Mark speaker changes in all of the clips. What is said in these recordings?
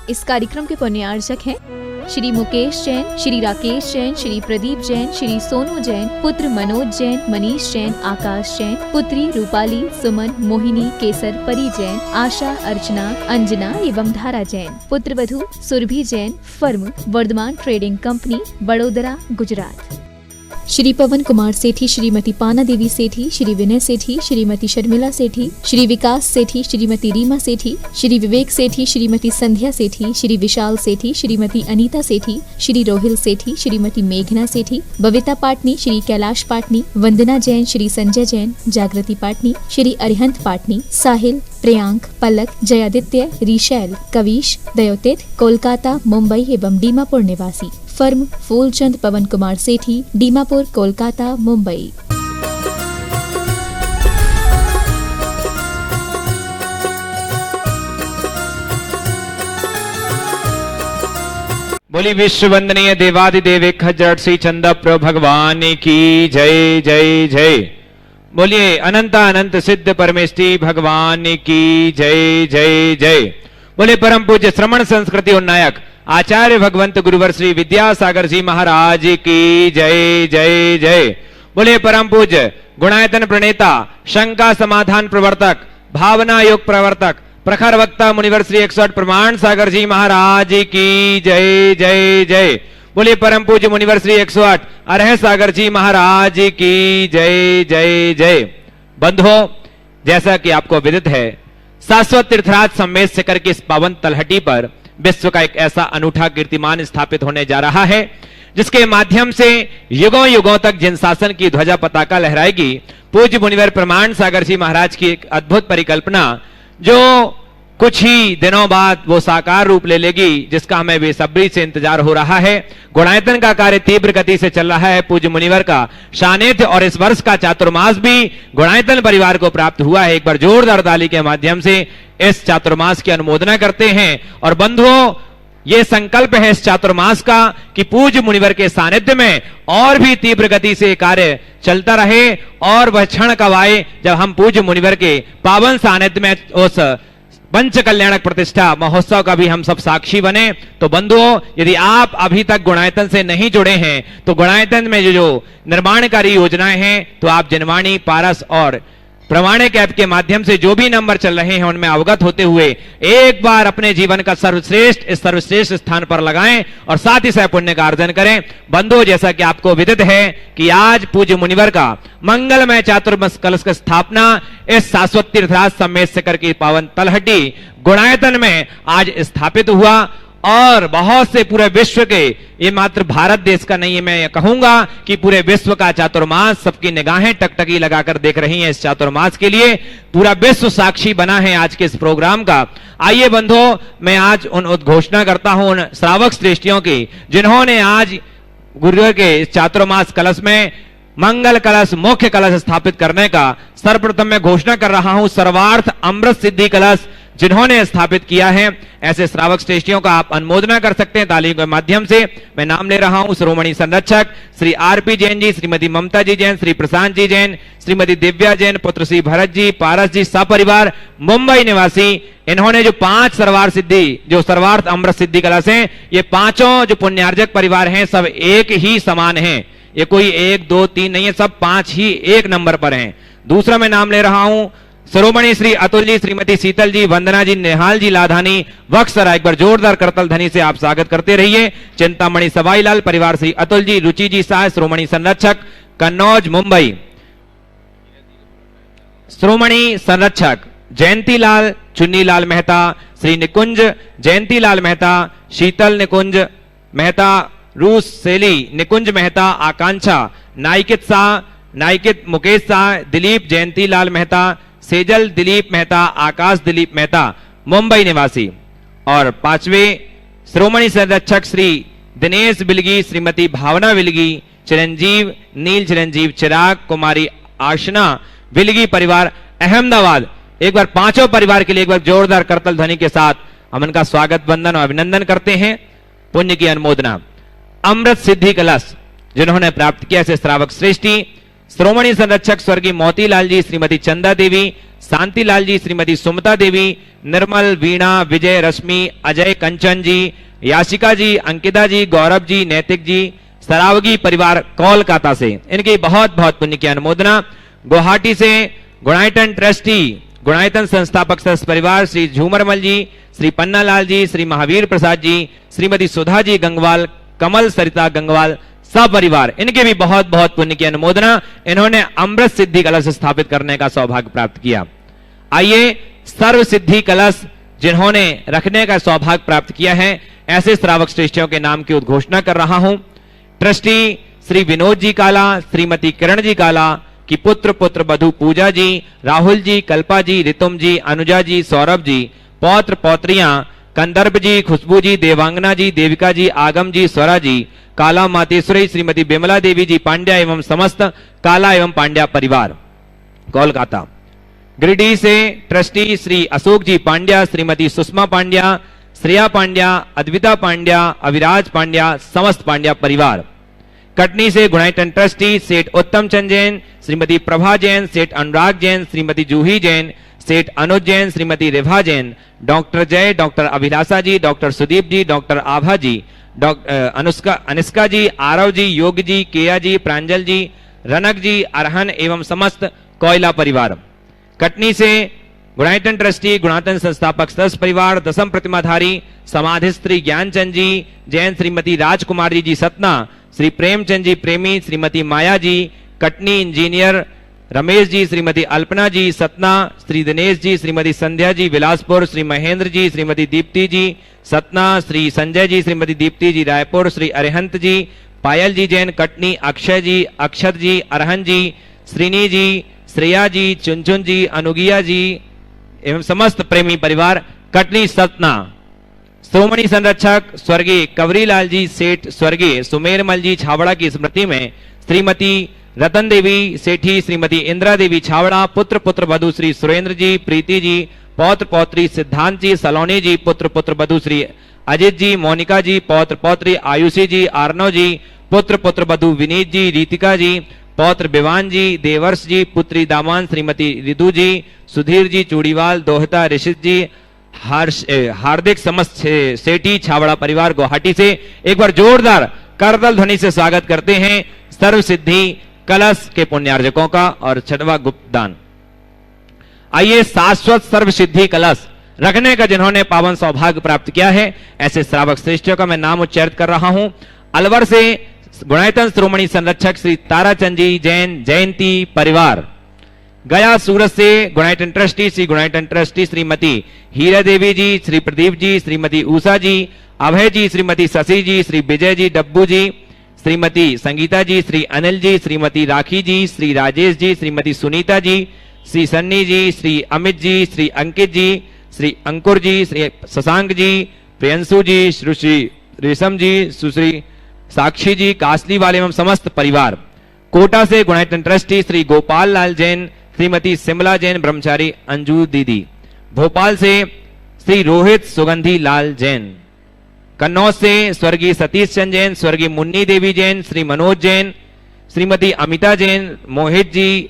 Speaker 1: इस कार्यक्रम के पुण्यार्चक हैं श्री मुकेश जैन, श्री राकेश जैन, श्री प्रदीप जैन, श्री सोनू जैन, पुत्र मनोज जैन, मनीष जैन, आकाश जैन, पुत्री रूपाली, सुमन, मोहिनी, केसर, परी जैन, आशा, अर्चना, अंजना एवं धारा जैन, पुत्र वधू Surabhi Jain, firm Vardhaman trading company, Vadodara, Gujarat. Shri Pawan Kumar Sethi, Shrimati Pana Devi सेठी, श्री विनय सेठी, श्रीमती शर्मिला सेठी, श्री विकास सेठी, श्रीमती रीमा सेठी, श्री विवेक सेठी, श्रीमती संध्या सेठी, श्री विशाल सेठी, श्रीमती अनीता सेठी, श्री रोहिल सेठी, श्रीमती मेघना सेठी, बविता पाटनी, श्री कैलाश पाटनी, वंदना जैन, श्री संजय जैन, जागृति पाटनी, श्री अरिहंत पाटनी, साहिल, प्रियांक, पलक, जयादित्य, रिशैल, कविश, दयोतित, कोलकाता, मुंबई एवं दीमापुर निवासी। फर्म फूलचंद पवन कुमार सेठी, दीमापुर, कोलकाता, मुंबई।
Speaker 2: बोली विश्व वंदनीय देवादिदेव एक हजार श्री चंदा प्रभु भगवान की जय जय जय। बोलिए अनंत अनंत सिद्ध परमेष्टि भगवान की जय जय जय। बोले परम पूज्य श्रमण संस्कृति उन्नायक आचार्य भगवंत गुरुवर श्री विद्यासागर जी महाराज की जय जय जय। बोले परम पूज्य गुणायतन प्रणेता, शंका समाधान प्रवर्तक, भावना योग प्रवर्तक, प्रखर वक्ता मुनिवर श्री 108 प्रमाण सागर जी महाराज की जय जय जय। बोले परम पूज्य मुनिवर श्री 108 अरह सागर जी महाराज की जय जय जय। बंधुओं, जैसा कि आपको विदित है, शाश्वत तीर्थराज सम्मेद शिखर की इस पावन तलहटी पर विश्व का एक ऐसा अनूठा कीर्तिमान स्थापित होने जा रहा है जिसके माध्यम से युगों युगों तक जिन शासन की ध्वजा पताका लहराएगी, पूज्य मुनिवर प्रमाण सागर जी महाराज की एक अद्भुत परिकल्पना जो कुछ ही दिनों बाद वो साकार रूप ले लेगी, जिसका हमें बेसब्री से इंतजार हो रहा है। गुणायतन का कार्य तीव्र गति से चल रहा है। पूज्य मुनिवर का सानिध्य और इस वर्ष का चातुर्मास भी गुणायतन परिवार को प्राप्त हुआ है। एक बार जोरदार ताली के माध्यम से इस चातुर्मास की अनुमोदना करते हैं। और बंधुओं, ये संकल्प है इस चातुर्मास का कि पूज्य मुनिवर के सानिध्य में और भी तीव्र गति से कार्य चलता रहे और वह क्षण कब आए जब हम पूज्य मुनिवर के पावन सानिध्य में उस पंच कल्याणक प्रतिष्ठा महोत्सव का भी हम सब साक्षी बने। तो बंधुओं, यदि आप अभी तक गुणायतन से नहीं जुड़े हैं तो गुणायतन में जो निर्माणकारी योजनाएं हैं तो आप जनवाणी, पारस और प्रमाणिक ऐप के माध्यम से जो भी नंबर चल रहे हैं उनमें अवगत होते हुए एक बार अपने जीवन का सर्वश्रेष्ठ इस सर्वश्रेष्ठ स्थान पर लगाएं और साथ ही साथ पुण्य का अर्जन करें। बंधुओं, जैसा कि आपको विदित है कि आज पूज्य मुनिवर का मंगलमय चातुर्मास कलश की स्थापना इस शाश्वत तीर्थराज सम्मेद शिखर की पावन तलहटी गुणायतन में आज स्थापित हुआ और बहुत से पूरे विश्व के, ये मात्र भारत देश का नहीं है, मैं कहूंगा कि पूरे विश्व का चातुर्मास सबकी निगाहें टकटकी लगाकर देख रही हैं। इस चातुर्मास के लिए पूरा विश्व साक्षी बना है आज के इस प्रोग्राम का। आइए बंधुओं, मैं आज उन उद्घोषणा करता हूं उन श्रावक श्रेष्ठियों की जिन्होंने आज गुरुवर के चातुर्मास कलश में मंगल कलश, मुख्य कलश स्थापित करने का सर्वप्रथम मैं घोषणा कर रहा हूं सर्वार्थ अमृत सिद्धि कलश जिन्होंने स्थापित किया है। ऐसे श्रावक श्रेष्ठियों का आप अनुमोदना कर सकते हैं तालियों के माध्यम से। मैं नाम ले रहा हूं श्रोमणी संरक्षक श्री आरपी जैन जी, श्रीमती ममता जी जैन, श्री प्रशांत जी जैन, श्रीमती दिव्या जैन, पुत्र श्री भरत जी, पारस जी, सपरिवार मुंबई निवासी। इन्होंने जो 5 सर्वार्थ सिद्धि, जो सर्वार्थ अमृत सिद्धि कलश हैं, ये पांचों जो पुण्यार्जक परिवार हैं सब एक ही समान हैं। ये कोई 1 2 3 नहीं है, सब 5 ही एक नंबर पर हैं। दूसरा मैं नाम ले रहा हूं शिरोमणि श्री अतुल जी, श्रीमती शीतल जी, वंदना जी, निहाल जी लाधानी, वक्सरा। एक बार जोरदार करतल ध्वनि से आप स्वागत करते रहिए। चिंतामणि सवाईलाल, परिवार श्री अतुल जी, रुचि जी शाह, श्रोमणी संरक्षक, कन्नौज, मुंबई। श्रोमणी संरक्षक जयंतीलाल, चुन्नीलाल मेहता, श्री निकुंज जयंतीलाल मेहता, शीतल निकुंज मेहता, रूस सेली निकुंज मेहता, आकांक्षा, नाइकित शाह, नाइकित मुकेश शाह, दिलीप जयंतीलाल मेहता, सेजल दिलीप मेहता, आकाश दिलीप मेहता, मुंबई निवासी। और 5वें श्रोमणी संरक्षक श्री दिनेश बिलगी, श्रीमती भावना बिलगी, चिरंजीव नील चिरंजीव चिराग, कुमारी आशना बिलगी, परिवार अहमदाबाद। एक बार पांचों परिवार के लिए एक बार जोरदार करतल ध्वनि के साथ हम उनका स्वागत, वंदन और अभिनंदन करते हैं। पुण्य की अनुमोदना। अमृत सिद्धि कलश जिन्होंने प्राप्त किया, ऐसे श्रावक श्रेष्ठी श्रोमणी संरक्षक स्वर्गीय मोतीलाल जी, श्रीमती चंदा देवी, शांतिलाल जी, श्रीमती सुमता देवी, निर्मल, वीणा, विजय, रश्मि, अजय, कंचन जी, याशिका जी, अंकिता जी, गौरव जी, नैतिक जी, सरावगी परिवार कोलकाता से, इनकी बहुत बहुत पुण्य की अनुमोदना। गुवाहाटी से गुणायतन ट्रस्टी, गुणायतन संस्थापक सदस्य परिवार श्री झूमरमल जी, श्री पन्नालाल जी, श्री महावीर प्रसाद जी, श्रीमती सुधा जी गंगवाल, कमल सरिता गंगवाल सपरिवार, इनके भी बहुत बहुत पुण्य की अनुमोदना। इन्होंने अमृत सिद्धि कलश स्थापित करने का सौभाग्य प्राप्त किया। आइए सर्व सिद्धि कलश जिन्होंने रखने का सौभाग्य प्राप्त किया है, ऐसे श्रावक श्रेष्ठियों के नाम की उद्घोषणा कर रहा हूं। ट्रस्टी श्री विनोद जी काला, श्रीमती किरण जी काला की पुत्र बधू पूजा जी, राहुल जी, कल्पा जी, रितुम जी, अनुजा जी, सौरभ जी, पौत्र पौत्रियां कंदर्प जी, खुशबू जी, देवांगना जी, देविका जी, आगम जी, स्वरा जी, काला मातेश्वरी, श्रीमती बिमला देवी जी पांड्या एवं समस्त काला एवं पांड्या परिवार कोलकाता। गिरिडीह से ट्रस्टी श्री अशोक जी पांड्या, श्रीमती सुषमा पांड्या, श्रेया पांड्या, अद्विता पांड्या, अविराज पांड्या समस्त पांड्या परिवार। कटनी से गुणायतन ट्रस्टी सेठ उत्तम चंद जैन, श्रीमती प्रभा जैन, सेठ अनुराग जैन, श्रीमती जूही जैन, सेठ अनुज जैन, श्रीमती रेभा जैन, डॉक्टर जय, डॉक्टर अभिलाषा जी, डॉक्टर सुदीप जी, डॉक्टर आभा जी, अनुष्का जी, आरव जी, योग जी, केया जी, प्रांजल जी, रनक जी, अरहन एवं समस्त कोयला परिवार। कटनी से गुणायतन ट्रस्टी, गुणायतन संस्थापक सदस्य परिवार, दसम प्रतिमाधारी समाधिस्त्री ज्ञानचंद जी जैन, श्रीमती राजकुमारी जी सतना, श्री प्रेमचंद जी प्रेमी, श्रीमती माया जी, कटनी इंजीनियर रमेश जी, श्रीमती अल्पना जी सतना, श्री दिनेश जी, श्रीमती संध्या जी बिलासपुर, श्री महेंद्र जी, श्रीमती दीप्ति जी सतना, श्री संजय जी, श्रीमती दीप्ति जी रायपुर, श्री अरिहंत जी, पायल जी जैन कटनी, अक्षय जी, अक्षत जी, अरहन जी, श्रीनी जी, श्रेया जी, चुनचुन जी, अनुगिया जी एवं समस्त प्रेमी परिवार कटनी सतना। श्रोमणी संरक्षक स्वर्गीय कवरीलाल जी सेठ, स्वर्गीय सुमेरमल जी छावड़ा की स्मृति में श्रीमती रतन देवी सेठी, श्रीमती इंदिरा देवी छावड़ा, पुत्र वधू श्री सुरेंद्र जी, प्रीति जी, पौत्र पौत्री सिद्धांत जी सलोनी जी, पुत्र वधू श्री अजित जी, मोनिका जी, पौत्र पौत्री आयुषी जी, आर्नो जी, पुत्र वधू विनीत जी, रीतिका जी, पौत्र विवान जी, देवर्ष जी, पुत्री दामान श्रीमती रिदु जी, सुधीर जी चूड़ीवाल, दोहता ऋषित जी, हार्दिक समस्त सेठी छावड़ा परिवार गुवाहाटी से एक बार जोरदार करतल ध्वनि से स्वागत करते हैं सर्व सिद्धि कलश के पुण्यार्जकों का और छठवां गुप्त दान। आइए शाश्वत सर्व सिद्धि कलश रखने का जिन्होंने पावन सौभाग्य प्राप्त किया है, ऐसे श्रावक श्रेष्ठियों का मैं नाम उच्चारित कर रहा हूं। अलवर से गुणायतन श्रोमणी संरक्षक श्री ताराचंद जी जैन जयंती परिवार। गया सूरत से गुणायतन ट्रस्टी श्रीमती हीरा देवी जी, श्री प्रदीप जी, श्रीमती उषा जी, अभय जी, श्रीमती शशि जी, श्री विजय जी, डब्बू जी, श्रीमती संगीता जी, श्री अनिल जी, श्रीमती राखी जी, श्री राजेश जी, श्रीमती सुनीता जी, श्री सन्नी जी, श्री अमित जी, श्री अंकित जी, श्री अंकुर जी, श्री शशांक जी, प्रियंशु जी, श्री रेशम जी, सुश्री साक्षी जी, कासली वाले एवं समस्त परिवार। कोटा से गुणायतन ट्रस्टी श्री गोपाल लाल जैन, श्रीमती सिमला जैन, ब्रह्मचारी अंजू दीदी। भोपाल से श्री रोहित सुगंधी लाल जैन। कन्नौज से स्वर्गीय सतीश चंद जैन, स्वर्गीय मुन्नी देवी जैन, श्री मनोज जैन, श्रीमती अमिता जैन, मोहित जी,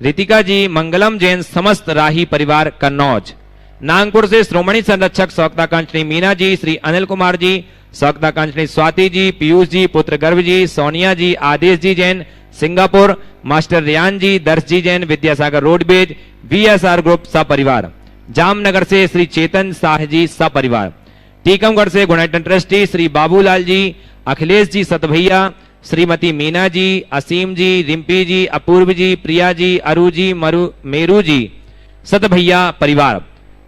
Speaker 2: रितिका जी, मंगलम जैन समस्त राही परिवार कन्नौज। नागपुर से श्रोमणी संरक्षक सौक्ताकांक्षणी मीना जी, श्री अनिल कुमार जी, सौक्ताकांक्षणी स्वाति जी, पीयूष जी, पुत्र Garbh ji, Sonia ji, Adesh ji Jain Singapore, master Riyan ji, Darsh ji Jain, Vidyasagar roadways, VSR group सपरिवार। जामनगर से श्री चेतन शाह जी सपरिवार। टीकमगढ़ से गुणायतन ट्रस्टी श्री बाबूलाल जी, अखिलेश जी सतभैया, श्रीमती मीना जी, असीम जी, रिम्पी जी, अपूर्व जी, प्रिया जी, अरु जी, मेरू जी सतभैया परिवार।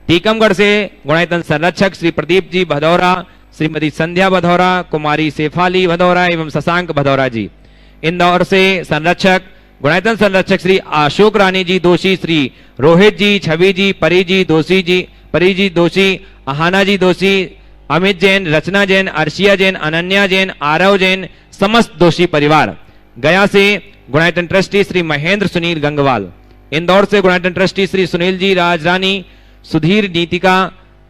Speaker 2: टीकमगढ़ से गुणायतन संरक्षक श्री प्रदीप जी भदौरा, श्रीमती संध्या भदौरा, कुमारी शेफाली भदौरा एवं शशांक भदौरा जी। इंदौर से संरक्षक गुणायतन संरक्षक श्री अशोक रानी जी दोषी, श्री रोहित जी, छवि जी, परी जी दोषी, अहाना जी दोषी, अमित जैन, रचना जैन, अर्शिया जैन, अनन्या जैन, आरव जैन समस्त दोषी परिवार। गया से गुणायतन ट्रस्टी श्री महेंद्र सुनील गंगवाल। इंदौर से गुणायतन ट्रस्टी श्री सुनील जी, राजरानी, सुधीर, नीतिका,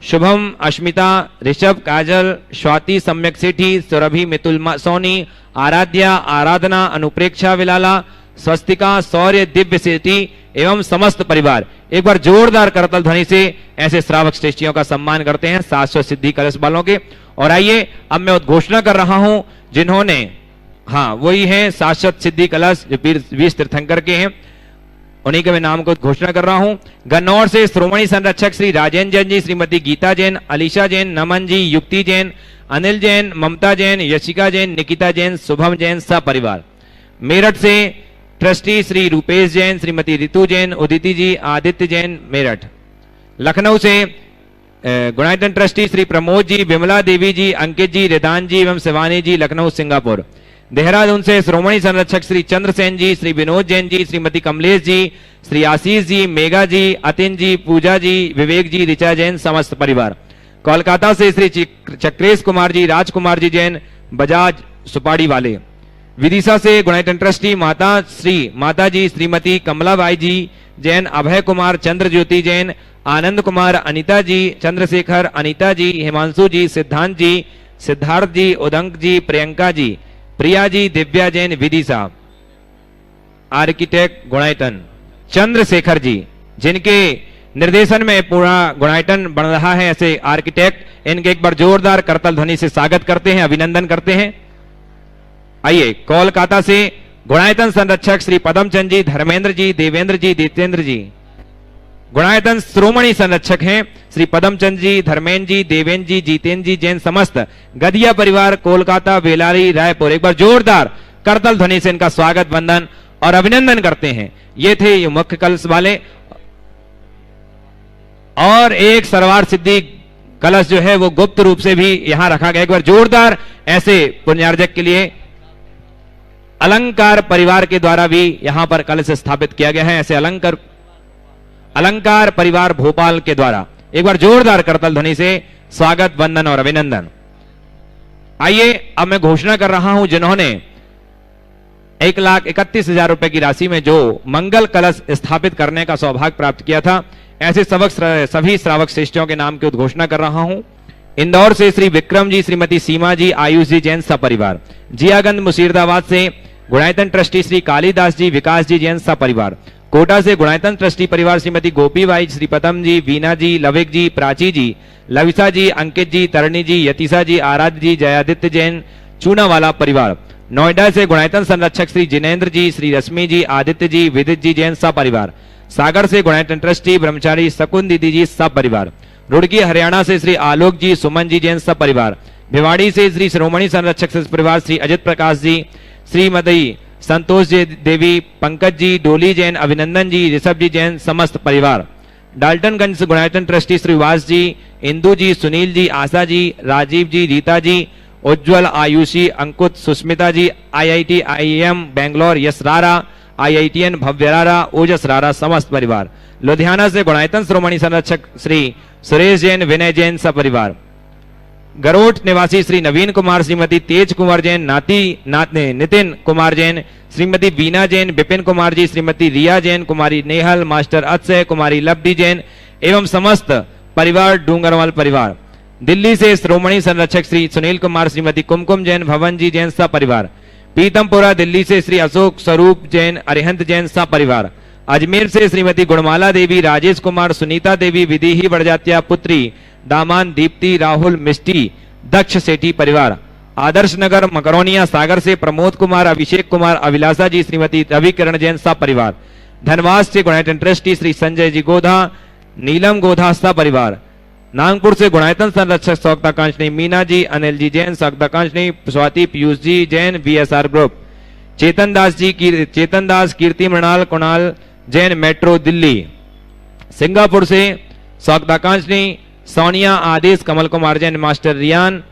Speaker 2: शुभम, अश्मिता, ऋषभ, काजल, स्वाति, सम्यक सेठी, सुरभि, मितुल सोनी, आराध्या, आराधना, अनुप्रेक्षा विलाला स्वस्तिका, शौर्य, दिव्य सिद्धि एवं समस्त परिवार एक बार जोरदार करतल ध्वनि से ऐसे श्रावक श्रेष्ठियों का सम्मान करते हैं शाश्वत सिद्धि कलश वालों के। और आइए अब मैं उद्घोषणा कर रहा हूं जिन्होंने, हाँ वही हैं शाश्वत सिद्धि कलश जो पीर 20 तीर्थंकर के हैं, उन्हीं के मैं नाम को घोषणा कर रहा हूं। गन्नौर से श्रोमणी संरक्षक श्री राजेंद्र जैन जी, श्रीमती गीता जैन, अलीशा जैन, नमन जी, युक्ति जैन, अनिल जैन, ममता जैन, यशिका जैन, निकिता जैन, शुभम जैन सपरिवार। मेरठ से ट्रस्टी श्री रूपेश जैन, श्रीमती रितु जैन, उदिति जी, आदित्य जैन मेरठ। लखनऊ से गुणायतन ट्रस्टी श्री प्रमोद जी, विमला देवी जी, अंकित जी, रिदान जी एवं शिवानी जी लखनऊ सिंगापुर। देहरादून से श्रोमणी संरक्षक श्री चंद्रसेन जी, श्री विनोद जैन जी, श्रीमती कमलेश जी, श्री आशीष जी, मेघा जी, अतिन जी, पूजा जी, विवेक जी, ऋचा जैन समस्त परिवार। कोलकाता से श्री चक्रेश कुमार जी, राजकुमार जी जैन, बजाज सुपाड़ी वाले। विदिशा से गुणायतन ट्रस्टी माता जी श्रीमती कमलाबाई जी जैन, अभय कुमार, चंद्र ज्योति जैन, आनंद कुमार, अनिता जी, चंद्रशेखर, अनिता जी, हिमांशु जी, सिद्धांत जी, सिद्धार्थ जी, उदंक जी, प्रियंका जी, प्रिया जी, दिव्या जैन विदिशा। आर्किटेक्ट गुणायतन चंद्रशेखर जी, जिनके निर्देशन में पूरा गुणायतन बन रहा है, ऐसे आर्किटेक्ट, इनके एक बार जोरदार करतल ध्वनि से स्वागत करते हैं, अभिनंदन करते हैं। आइए कोलकाता से गुणायतन संरक्षक श्री पदमचंद जी, धर्मेंद्र जी, देवेंद्र जी, जितेंद्र जी। गुणायतन श्रोमणी संरक्षक हैं श्री पदमचंद जी, धर्मेंद्र जी, देवेंद्र जी, जितेंद्र जी जैन समस्त गदिया परिवार, कोलकाता, बेलारी, रायपुर। एक बार जोरदार करतल ध्वनि से इनका स्वागत, वंदन और अभिनंदन करते हैं। ये थे ये मुख्य कलश वाले। और एक सरवार सिद्धि कलश जो है वो गुप्त रूप से भी यहां रखा गया। एक बार जोरदार ऐसे पुण्यार्जक के लिए अलंकार परिवार के द्वारा भी यहां पर कलश स्थापित किया गया है, ऐसे अलंकार परिवार भोपाल के द्वारा। एक बार जोरदार करतल ध्वनि से स्वागत, वंदन और अभिनंदन। आइए अब मैं घोषणा कर रहा हूं जिन्होंने 1,31,000 रुपए की राशि में जो मंगल कलश स्थापित करने का सौभाग्य प्राप्त किया था, ऐसे सभी श्रावक श्रेष्ठियों के नाम की उद्घोषणा कर रहा हूं। इंदौर से श्री विक्रम जी, श्रीमती सीमा जी, आयुष जी जैन सपरिवार। जियागंज मुशीरदाबाद से गुणायतन ट्रस्टी श्री कालीदास जी, विकास जी जैन सपरिवार। कोटा से गुणायतन ट्रस्टी परिवार श्रीमती गोपीबाई, श्री पतम जी, वीना जी, लविक जी, प्राची जी, लविसा जी, अंकित जी, तरणी जी, यतीसा जी, आराध्य जी, जयादित्य जैन चूनावाला परिवार। नोएडा से गुणायतन संरक्षक श्री जिनेन्द्र जी, श्री रश्मि जी, आदित्य जी, विदित जी जैन सपरिवार। सागर से गुणायतन ट्रस्टी ब्रह्मचारी शकुन दीदी जी सपरिवार। रुड़की हरियाणा से श्री आलोक जी, सुमन जी जैन सपरिवार। भिवाड़ी से श्री श्रोमणी संरक्षक परिवार श्री अजित प्रकाश जी, श्रीमती संतोष जी देवी, पंकज जी, डोली जैन, अभिनंदन जी, ऋषभ जी जैन समस्त परिवार। डाल्टनगंज से गुणायतन ट्रस्टी श्री वास जी, इंदु जी, सुनील जी, आशा जी, राजीव जी, रीता जी, उज्जवल, आयुषी, अंकुत, सुस्मिता जी, IIT IIM बेंगलोर, यश रारा, IITN भव्य रारा, ओजस रारा समस्त परिवार। लुधियाना से गुणायतन श्रोमणी संरक्षक श्री सुरेश जैन, विनय जैन सपरिवार। गरोठ निवासी श्री नवीन कुमार, श्रीमती तेज कुमार जैन, नितिन कुमार जैन, श्रीमती बीना जैन, विपिन कुमार जी, श्रीमती रिया जैन, कुमारी नेहल, मास्टर अक्षय, कुमारी लब्धि जैन एवं समस्त परिवार डूंगरवाल परिवार। दिल्ली से श्रोमणी संरक्षक श्री सुनील कुमार, श्रीमती कुमकुम जैन, भवन जी जैन सपरिवार। पीतमपुरा दिल्ली से श्री अशोक स्वरूप जैन, अरिहंत जैन सपरिवार। अजमेर से श्रीमती गुणमाला देवी, राजेश कुमार, सुनीता देवी, विधि बड़जात्या पुत्री, दामान, दीप्ति, राहुल, मिष्टी, दक्ष सेठी परिवार। आदर्श नगर मकरोनिया सागर से प्रमोद कुमार, अभिषेक कुमार, अभिलाषा जी, श्रीमती रवि किरण जैन सपरिवार। धनबाद से गुणायतन ट्रस्टी श्री संजय जी गोधा, नीलम गोधा सपरिवार। नागपुर से गुणायतन संरक्षक सौक्ताकांक्षनी मीना जी, अनिल जी जैन सौक्ताकांक्षनी, स्वाति पीयूष जी जैन BSR ग्रुप। चेतन दास, कीर्ति मृणाल, कुणाल जैन मेट्रो दिल्ली। सिंगापुर से सौक्ताकांक्षनी, सोनिया, आदेश, कमल कुमार जैन, मिस्टर रियान,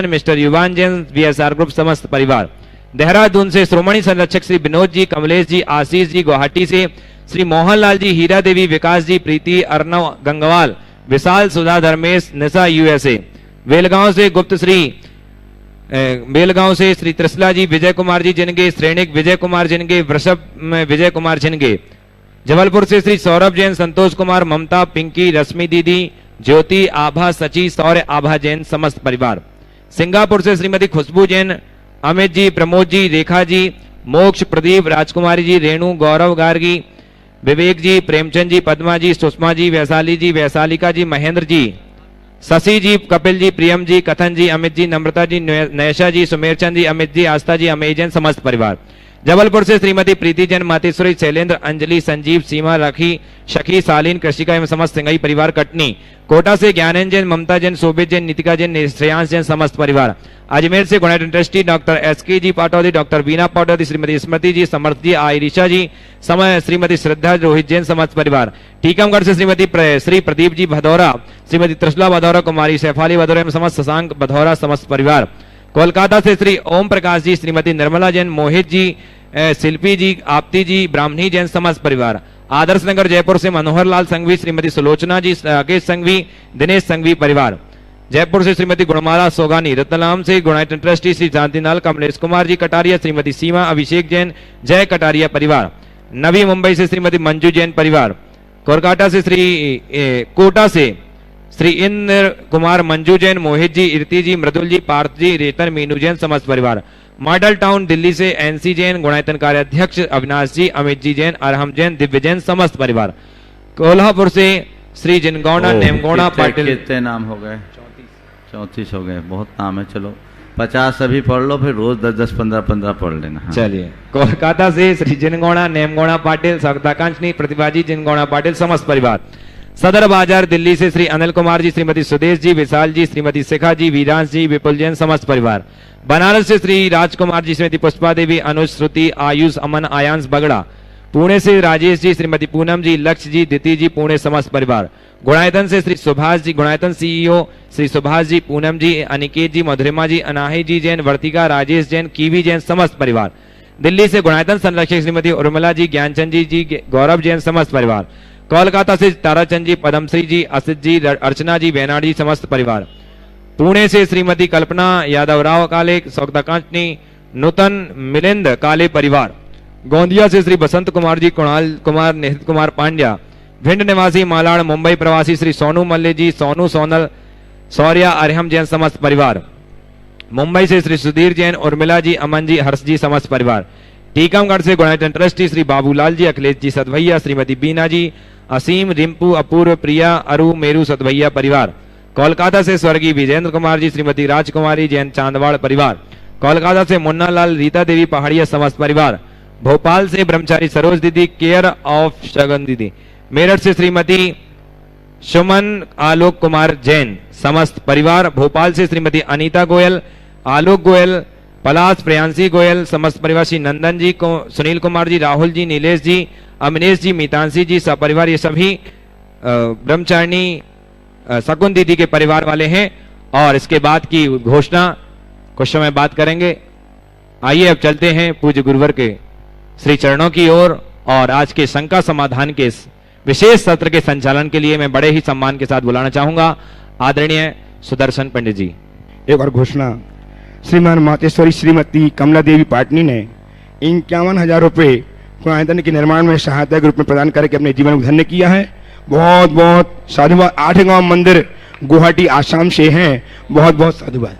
Speaker 2: मिस्टर युवान जैन BSR ग्रुप समस्त परिवार। देहरादून से श्रोमणी संरक्षक श्री विनोद जी, कमलेश जी, आशीष जी। गुवाहाटी से श्री मोहनलाल जी, हीरा देवी, विकास जी, प्रीति, अर्णव गंगवाल, विशाल, सुधा, धर्मेश, निशा USA। बेलगांव से श्री त्रिशला जी, विजय कुमार जी जिनगे, श्रेणिक विजय कुमार जिनगे, वृषभ विजय कुमार जिनगे। जबलपुर से श्री सौरभ जैन, संतोष कुमार, ममता, पिंकी, रश्मि दीदी, ज्योति, आभा, सची, सौर्य, आभा जैन समस्त परिवार। सिंगापुर से श्रीमती खुशबू जैन, अमित जी, प्रमोद जी, रेखा जी, मोक्ष प्रदीप राजकुमारी जी, रेणु गौरव गार्गी, विवेक जी, प्रेमचंद जी, पद्मा जी, सुषमा जी, वैशाली जी, वैशालिका जी, महेंद्र जी, शशि जी, कपिल जी, प्रियम जी, कथन जी, अमित जी, नम्रता जी, नैशा जी, सुमेरचंद जी, अमित जी, आस्था जी, अमेजन समस्त परिवार। जबलपुर से श्रीमती प्रीति जैन, मातेश्वरी, शैलेंद्र, अंजलि, संजीव, सीमा, राखी, शखी, सालीन, कृषिका एवं समस्त सिंगाई परिवार कटनी। कोटा से ज्ञानन जैन, ममता जैन, शोभित जैन, नितिका जैन, श्रेयांश जैन समस्त परिवार। अजमेर से गुणाइट ट्रस्टी डॉक्टर एसके जी पाटौदी, डॉक्टर बीना पाटौदी, श्रीमती स्मृति जी, समर्थ जी, आयरिशा जी, समय श्रीमती श्रद्धा, रोहित जैन समस्त परिवार। टीकमगढ़ से श्रीमती श्री प्रदीप जी भदौरा, श्रीमती त्रिशला भदौरा, कुमारी शैफाली भदौरा एवं समस्त शशांक भदौरा समस्त परिवार। कोलकाता से श्री ओम प्रकाश जी, श्रीमती निर्मला जैन, मोहित जी, शिल्पी जी, आपती जी, ब्राह्मणी जैन समस्त परिवार। आदर्श नगर जयपुर से मनोहर लाल संघवी, श्रीमती सुलोचना जी, राकेश संघवी, दिनेश संघवी परिवार। जयपुर से श्रीमती गुणमाला सोगानी, रतलाम से गुणाइट ट्रस्टी श्री शांतिलाल कमलेश कुमार जी कटारिया, श्रीमती सीमा अभिषेक जैन, जय कटारिया परिवार। नवी मुंबई से श्रीमती मंजू जैन परिवार। कोलकाता से कोटा से श्री इंद्र कुमार, मंजू जैन, मोहित जी, इर्ति जी, मृदुल जी, पार्थ जी, रेतन, मीनू जैन समस्त परिवार। मॉडल टाउन दिल्ली से एनसी जैन, गुणायतन कार्याध्यक्ष अविनाश जी, अमित जी जैन, अरहम जैन, दिव्य जैन समस्त परिवार। कोल्हापुर से श्री जिनगौना नेमगौना पाटिल।
Speaker 3: कितने नाम हो गए? 34 हो गए, बहुत नाम है। चलो 50 अभी पढ़ लो, फिर रोज 10-10, 15-15 पढ़ लेना। हाँ।
Speaker 2: चलिए, कोलकाता से श्री जिनगौना नेमगौना पाटिल, स्वागताकांक्षी प्रतिभाजी जिनगौना पाटिल समस्त परिवार। सदर बाजार दिल्ली से श्री अनिल कुमार जी, श्रीमती सुदेश जी, विशाल जी, श्रीमती शिखा जी, वीरांश जी, विपुल जैन समस्त परिवार। बनारस से श्री राजकुमार जी, श्रीमती पुष्पा देवी, अनुज, श्रुति, आयुष, अमन, आयांश बगड़ा। पुणे से राजेश जी, श्रीमती पूनम जी, लक्ष्य जी, दिति जी, पुणे समस्त परिवार। गुणायतन से श्री सुभाष जी, गुणायतन सीईओ श्री सुभाष जी, पूनम जी, अनिकेत जी, मधुरिमा जी, अनाही जी जैन, वर्तिका, राजेश जैन, कीवी जैन समस्त परिवार। दिल्ली से गुणायतन संरक्षक श्रीमती उर्मिला जी, ज्ञानचंद जी, गौरव जैन समस्त परिवार। कोलकाता से ताराचंद जी, पदमश्री जी, असित जी, अर्चना जी, बेनाड जी समस्त परिवार। पुणे से श्रीमती कल्पना यादव राव काले, सौगताकांक्षी, नूतन, मिलिंद काले परिवार। गोंदिया से श्री बसंत कुमार जी, कुणाल कुमार, निहित कुमार पांड्या। भिंड निवासी मालाड़, मुंबई प्रवासी श्री सोनू मल्ले जी, सोनू, सोनल, सौर्या, अरहम जैन समस्त परिवार। मुंबई से श्री सुधीर जैन, उर्मिला जी, अमन जी, हर्ष जी समस्त परिवार। टीकमगढ़ से गुणायतन ट्रस्टी श्री बाबूलाल जी, अखिलेश जी सतभैया, श्रीमती बीना जी, असीम, रिंपू, अपूर्व, प्रिया, अरु, मेरू सतभैया परिवार। कोलकाता से स्वर्गीय विजेंद्र कुमार जी, श्रीमती राजकुमारी जैन, चांदवाड़ परिवार। कोलकाता से मुन्ना लाल, रीता देवी पहाड़िया समस्त परिवार। भोपाल से ब्रह्मचारी सरोज दीदी, केयर ऑफ शगन दीदी। मेरठ से श्रीमती सुमन आलोक कुमार जैन समस्त परिवार। भोपाल से श्रीमती अनीता गोयल, आलोक गोयल, पलाश, प्रियांशी गोयल समस्त परिवार। श्री नंदन जी को, सुनील कुमार जी, राहुल जी, नीलेश जी, अमिनेश जी, मीतांशी जी सपरिवार। ये सभी ब्रह्मचारिणी शकुन दीदी के परिवार वाले हैं। और इसके बाद की घोषणा कुछ समय बात करेंगे। आइए अब चलते हैं पूज्य गुरुवर के श्री चरणों की ओर। और आज के शंका समाधान के विशेष सत्र के संचालन के लिए मैं बड़े ही सम्मान के साथ बुलाना चाहूंगा आदरणीय सुदर्शन पंडित जी।
Speaker 4: एक और घोषणा, श्रीमान मातेश्वरी श्रीमती कमला देवी पाटनी ने 51,000 रुपये गुणायतन के निर्माण में सहायता के रूप में प्रदान करके अपने जीवन को धन्य किया है। बहुत बहुत साधुवाद। 8 गांव मंदिर गुवाहाटी आसाम से हैं। बहुत बहुत साधुवाद।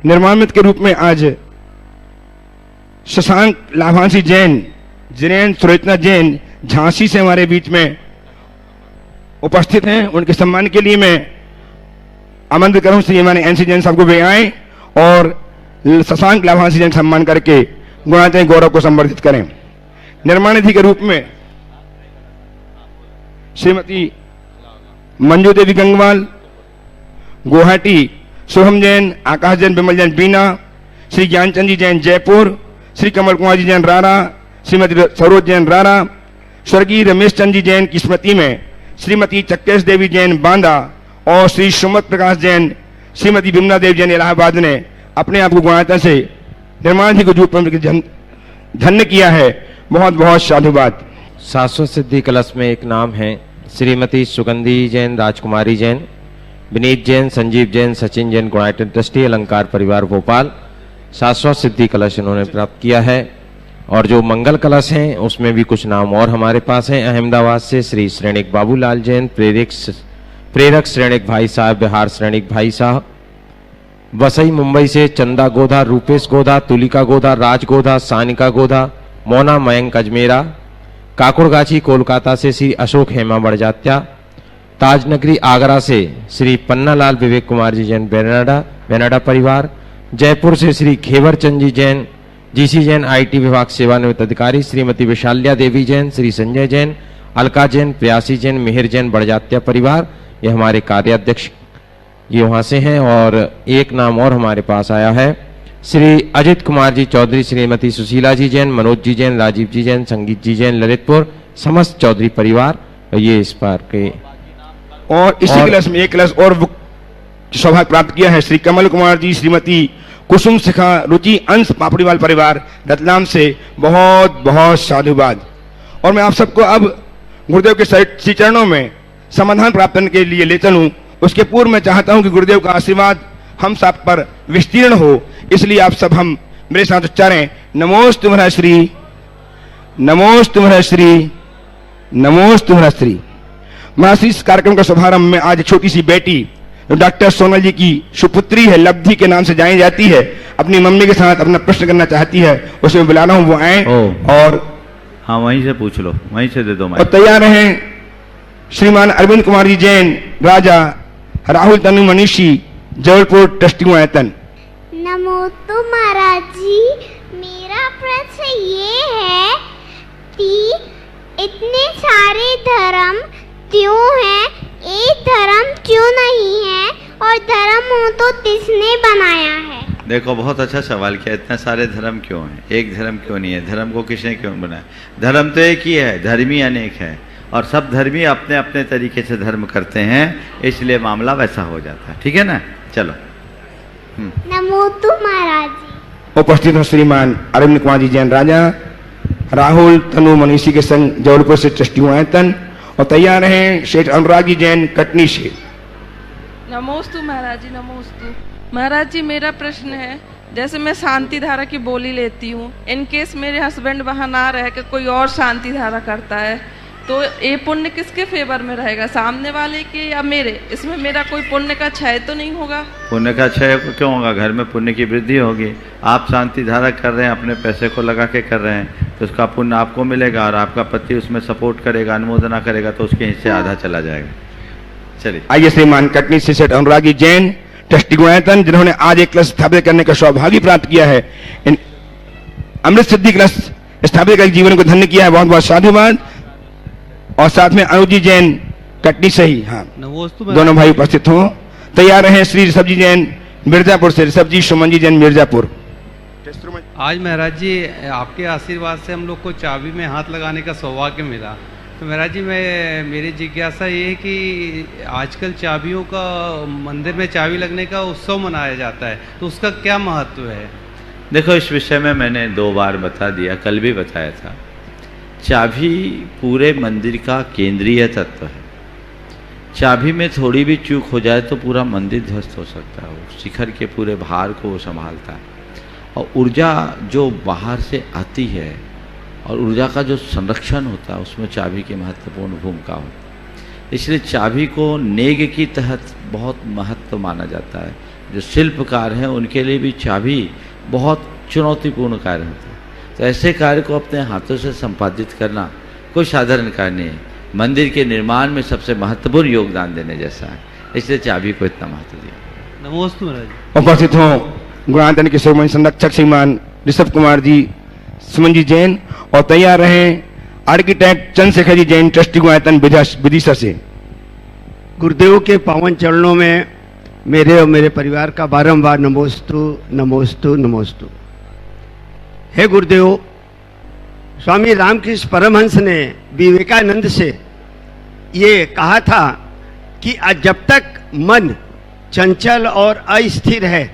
Speaker 4: निर्मामित के रूप में आज शशांक लाभांशी जैन, जिनेन सुरेतना जैन झांसी से हमारे बीच में उपस्थित हैं। उनके सम्मान के लिए मैं आमंत्रित करूं श्री हमारे एनसी जैन साहब को वे आए और शशांक लाभांशी जैन सम्मान करके गुणायतन गौरव को संवर्धित करें। निर्माणाधि के रूप में श्रीमती मंजू देवी गंगवाल गुवाहाटी, शुभम जैन, आकाश जैन, विमल जैन बीना, श्री ज्ञानचंद जी जैन जयपुर, श्री कमल कुमार जी जैन रारा, श्रीमती सरोज जैन रारा। स्वर्गीय रमेश चंद जी जैन की स्मृति में श्रीमती चक्केश देवी जैन बांदा और श्री सुमत प्रकाश जैन, श्रीमती बिमला देवी जैन इलाहाबाद ने अपने आप को गुणायतन से निर्माणाधि को रूप में धन्य किया है। बहुत बहुत साधुवाद।
Speaker 5: शाश्वत सिद्धि कलश में एक नाम है श्रीमती सुगंधी जैन, राजकुमारी जैन, विनीत जैन, संजीव जैन, सचिन जैन, गुणायतन ट्रस्टी, अलंकार परिवार भोपाल। शाश्वत सिद्धि कलश इन्होंने प्राप्त किया है। और जो मंगल कलश हैं उसमें भी कुछ नाम और हमारे पास हैं। अहमदाबाद से श्री श्रेणिक बाबूलाल जैन, प्रेरक श्रेणिक भाई साहब, बिहार श्रेणिक भाई साहब, वसई मुंबई से चंदा गोधा, रूपेश गोधा, तुलिका गोधा, राज गोधा, सानिका गोधा, मोना मयंक अजमेरा। काकुड़गाछी कोलकाता से श्री अशोक हेमा बड़जात्या। ताजनगरी आगरा से श्री पन्नालाल विवेक कुमार जी जैन बेनाडा परिवार। जयपुर से श्री खेवर चंद जी जैन, जीसी जैन आईटी विभाग सेवानिवृत्त अधिकारी। श्रीमती विशाल्या देवी जैन, श्री संजय जैन, अलका जैन, प्यासी जैन, मिहिर जैन बड़जात्या परिवार। ये हमारे कार्याध्यक्ष ये वहां से हैं। और एक नाम और हमारे पास आया है, श्री अजित कुमार जी चौधरी, श्रीमती सुशीला जी जैन, मनोज जी जैन, राजीव जी जैन, संगीत जी जैन ललितपुर, समस्त चौधरी परिवार। ये इस बार के
Speaker 4: और इसी क्लास में एक क्लास और सौभाग्य प्राप्त किया है श्री कमल कुमार जी, श्रीमती कुसुम शिखा रुचि अंश पापड़ीवाल परिवार रतलाम से। बहुत बहुत साधुवाद। और मैं आप सबको अब गुरुदेव के श्री चरणों में समाधान प्राप्त करने के लिए ले चलूं। उसके पूर्व मैं चाहता हूं कि गुरुदेव का आशीर्वाद हम सब पर विस्तीर्ण हो, इसलिए आप सब हम मेरे साथ उच्चारें, नमोस्तु तुम्हारा श्री, नमोस्तु तुम्हारा श्री, नमोस्तु तुम्हारा श्री। महाराज, इस कार्यक्रम का शुभारंभ में आज एक छोटी सी बेटी जो डॉक्टर सोनल जी की सुपुत्री है, लब्धि के नाम से जानी जाती है, अपनी मम्मी के साथ अपना प्रश्न करना चाहती है। उसे बुला रहा हूं, वो आए और
Speaker 3: हाँ वहीं से पूछ लो, वहीं से दे दो।
Speaker 4: और तैयार हैं श्रीमान अरविंद कुमार जी जैन राजा, राहुल तनु मनीषी, जबलपुर ट्रस्टी आयतन।
Speaker 6: नमोस्तु महाराज जी, मेरा प्रश्न ये है कि इतने सारे धर्म क्यों हैं, एक धर्म क्यों नहीं है, और धर्म हो तो किसने बनाया है?
Speaker 3: देखो बहुत अच्छा सवाल किया, इतने सारे धर्म क्यों हैं, एक धर्म क्यों नहीं है, धर्म को किसने क्यों बनाया? धर्म तो एक ही है, धर्मी अनेक है, और सब धर्मी अपने अपने तरीके से धर्म करते हैं, इसलिए मामला वैसा हो जाता है। ठीक है ना? चलो।
Speaker 6: नमोस्तु महाराज जी।
Speaker 4: उपस्थित हो श्रीमान अरविंद कुमार जी जैन राजा, राहुल तनु मनीषी के संग जबलपुर से ट्रस्टी आयतन। और तैयार हैं शेठ अनुरागी जैन कटनी से।
Speaker 7: नमोस्तु महाराज जी, नमोस्तु महाराज जी। मेरा प्रश्न है, जैसे मैं शांति धारा की बोली लेती हूँ, इन केस मेरे हस्बैंड वहाँ ना रह के कोई और शांति धारा करता है, तो ये पुण्य किसके फेवर में रहेगा, सामने वाले के या मेरे? इसमें मेरा कोई पुण्य का क्षय तो नहीं होगा?
Speaker 3: पुण्य का क्षय क्यों होगा? घर में पुण्य की वृद्धि होगी। आप शांति धारा कर रहे हैं, अपने पैसे को लगा के कर रहे हैं, तो उसका पुण्य आपको मिलेगा, और आपका पति उसमें सपोर्ट करेगा, अनुमोदना करेगा, तो उसके हिस्से आधा चला जाएगा। चलिए
Speaker 4: आइए श्रीमान कटनी से सेठ अनुरागी जैन ट्रस्टी गुणायतन, जिन्होंने आज एक क्लास स्थापित करने का सौभाग्य प्राप्त किया है, इन अमृत सिद्धि क्लास स्थापित कर जीवन को धन्य किया है। बहुत बहुत साधुवाद। और साथ में अनुज जी जैन कटनी से ही, हाँ दोनों भाई उपस्थित हों। तैयार हैं श्री ऋषभ जी जैन मिर्जापुर से, ऋषभ जी, सुमन जी जैन मिर्जापुर।
Speaker 8: आज महाराज जी आपके आशीर्वाद से हम लोग को चाबी में हाथ लगाने का सौभाग्य मिला। तो महाराज जी मेरी जिज्ञासा ये है कि आजकल चाबियों का, मंदिर में चाबी लगने का उत्सव मनाया जाता है, तो उसका क्या महत्व है?
Speaker 3: देखो, इस विषय में मैंने 2 बार बता दिया, कल भी बताया था। चाबी पूरे मंदिर का केंद्रीय तत्व है। चाबी में थोड़ी भी चूक हो जाए तो पूरा मंदिर ध्वस्त हो सकता है। वो शिखर के पूरे भार को वो संभालता है, और ऊर्जा जो बाहर से आती है और ऊर्जा का जो संरक्षण होता है, उसमें चाबी की महत्वपूर्ण भूमिका होती है। इसलिए चाबी को नेग की तहत बहुत महत्व माना जाता है। जो शिल्पकार हैं उनके लिए भी चाबी बहुत चुनौतीपूर्ण कार्य होता है। तो ऐसे कार्य को अपने हाथों से संपादित करना कोई साधारण कार्य नहीं है। मंदिर के निर्माण में सबसे महत्वपूर्ण योगदान देने जैसा है, इसलिए चाबी को इतना महत्व दिया।
Speaker 8: नमोस्तु महाराज।
Speaker 4: उपस्थित हो गुणायतन के शिरोमणि संरक्षक श्रीमान ऋषभ कुमार जी, सुमन जी जैन। और तैयार रहे आर्किटेक्ट चंद्रशेखर जी जैन ट्रस्टी गुणायतन विदिशा से।
Speaker 9: गुरुदेव के पावन चरणों में मेरे और मेरे परिवार का बारंबार नमोस्तु नमोस्तु नमोस्तु। हे गुरुदेव, स्वामी रामकृष्ण परमहंस ने विवेकानंद से ये कहा था कि जब तक मन चंचल और अस्थिर है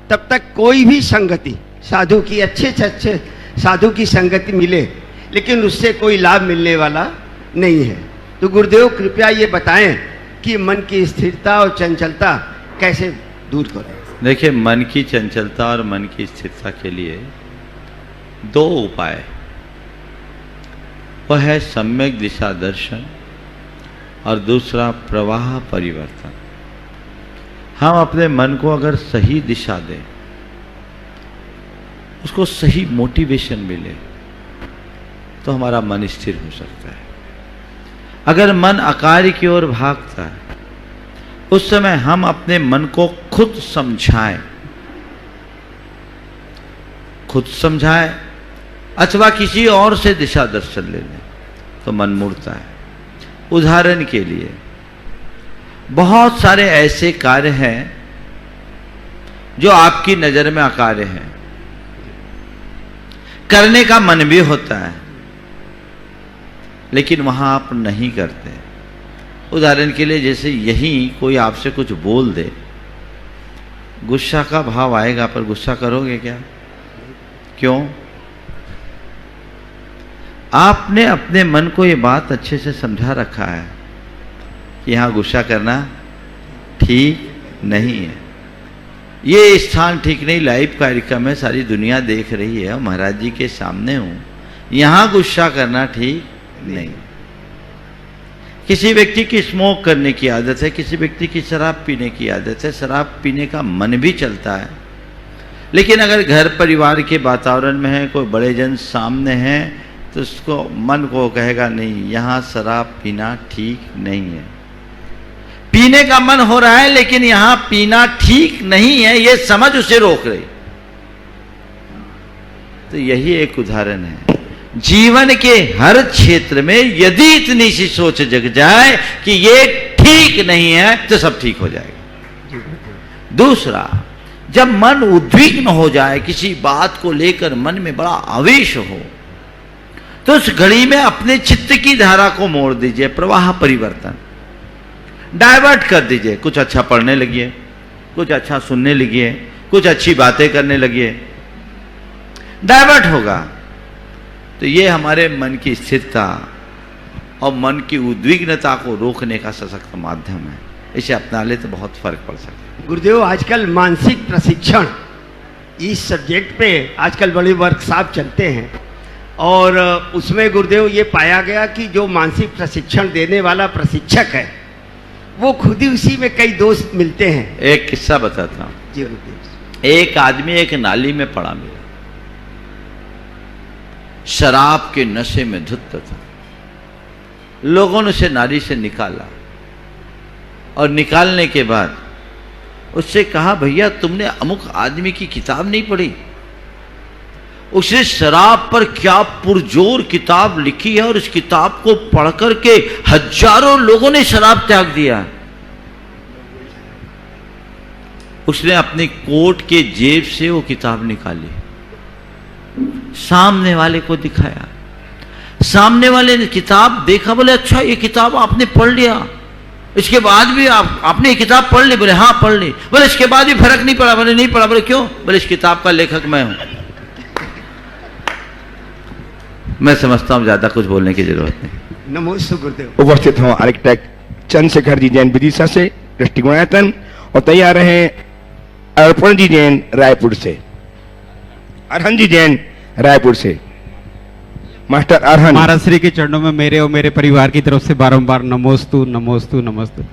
Speaker 9: तब तक कोई भी संगति, साधु की अच्छे से अच्छे साधु की संगति मिले, लेकिन उससे कोई लाभ मिलने वाला नहीं है। तो गुरुदेव कृपया ये बताएं कि मन की स्थिरता और चंचलता कैसे दूर करें?
Speaker 3: देखिए, मन की चंचलता और मन की स्थिरता के लिए 2 उपाय। वह है सम्यक दिशा दर्शन और दूसरा प्रवाह परिवर्तन। हम अपने मन को अगर सही दिशा दें, उसको सही मोटिवेशन मिले, तो हमारा मन स्थिर हो सकता है। अगर मन अकार्य की ओर भागता है, उस समय हम अपने मन को खुद समझाएं अथवा किसी और से दिशा दर्शन ले लें, तो मन मुड़ता है। उदाहरण के लिए बहुत सारे ऐसे कार्य हैं जो आपकी नजर में अकार्य हैं, करने का मन भी होता है, लेकिन वहां आप नहीं करते। उदाहरण के लिए जैसे यहीं कोई आपसे कुछ बोल दे, गुस्सा का भाव आएगा, पर गुस्सा करोगे क्या? क्यों? आपने अपने मन को ये बात अच्छे से समझा रखा है कि यहां गुस्सा करना ठीक नहीं है, ये स्थान ठीक नहीं। लाइव कार्यक्रम है, सारी दुनिया देख रही है, महाराज जी के सामने हूं, यहां गुस्सा करना ठीक नहीं। किसी व्यक्ति की स्मोक करने की आदत है, किसी व्यक्ति की शराब पीने की आदत है, शराब पीने का मन भी चलता है, लेकिन अगर घर परिवार के वातावरण में है, कोई बड़े जन सामने हैं, तो उसको मन को कहेगा नहीं, यहां शराब पीना ठीक नहीं है। पीने का मन हो रहा है, लेकिन यहां पीना ठीक नहीं है, यह समझ उसे रोक रही। तो यही एक उदाहरण है। जीवन के हर क्षेत्र में यदि इतनी सी सोच जग जाए कि ये ठीक नहीं है, तो सब ठीक हो जाएगा। दूसरा, जब मन उद्विग्न हो जाए, किसी बात को लेकर मन में बड़ा आवेश हो, तो उस घड़ी में अपने चित्त की धारा को मोड़ दीजिए, प्रवाह परिवर्तन, डाइवर्ट कर दीजिए। कुछ अच्छा पढ़ने लगिए, कुछ अच्छा सुनने लगिए, कुछ अच्छी बातें करने लगिए, डाइवर्ट होगा। तो ये हमारे मन की स्थिरता और मन की उद्विग्नता को रोकने का सशक्त माध्यम है। इसे अपना ले तो बहुत फर्क पड़ सकता है।
Speaker 9: गुरुदेव, आजकल मानसिक प्रशिक्षण इस सब्जेक्ट पे आजकल बड़े वर्कशॉप चलते हैं, और उसमें गुरुदेव ये पाया गया कि जो मानसिक प्रशिक्षण देने वाला प्रशिक्षक है, वो खुद ही उसी में कई दोस्त मिलते हैं।
Speaker 3: एक किस्सा बताता हूँ
Speaker 9: जी गुरुदेव।
Speaker 3: एक आदमी एक नाली में पड़ा मिला, शराब के नशे में धुत था। लोगों ने उसे नाली से निकाला, और निकालने के बाद उससे कहा, भैया तुमने अमुक आदमी की किताब नहीं पढ़ी? उसने शराब पर क्या पुरजोर किताब लिखी है, और इस किताब को पढ़कर के हजारों लोगों ने शराब त्याग दिया। उसने अपनी कोट के जेब से वो किताब निकाली, सामने वाले को दिखाया। सामने वाले ने किताब देखा, बोले अच्छा ये किताब आपने पढ़ लिया, इसके बाद भी आपने ये किताब पढ़ ली? बोले हाँ पढ़ ली। बोले इसके बाद भी फर्क नहीं पड़ा? बोले नहीं पड़ा। बोले क्यों? बोले इस किताब का लेखक मैं हूं। मैं समझता हूं ज्यादा कुछ बोलने की जरूरत नहीं।
Speaker 9: नमोस्तु गुरुदेव।
Speaker 4: उपस्थित हों आर्किटेक्ट चंद्रशेखर जी जैन विदिशा से, दृष्टिगुणायतन, और तैयार हैं अर्पण जी जैन रायपुर से, अरहन जी जैन रायपुर से। मास्टर अरहन।
Speaker 10: महाराज श्री के चरणों में मेरे और मेरे परिवार की तरफ से बारंबार नमोस्तु नमोस्तु नमोस्तु।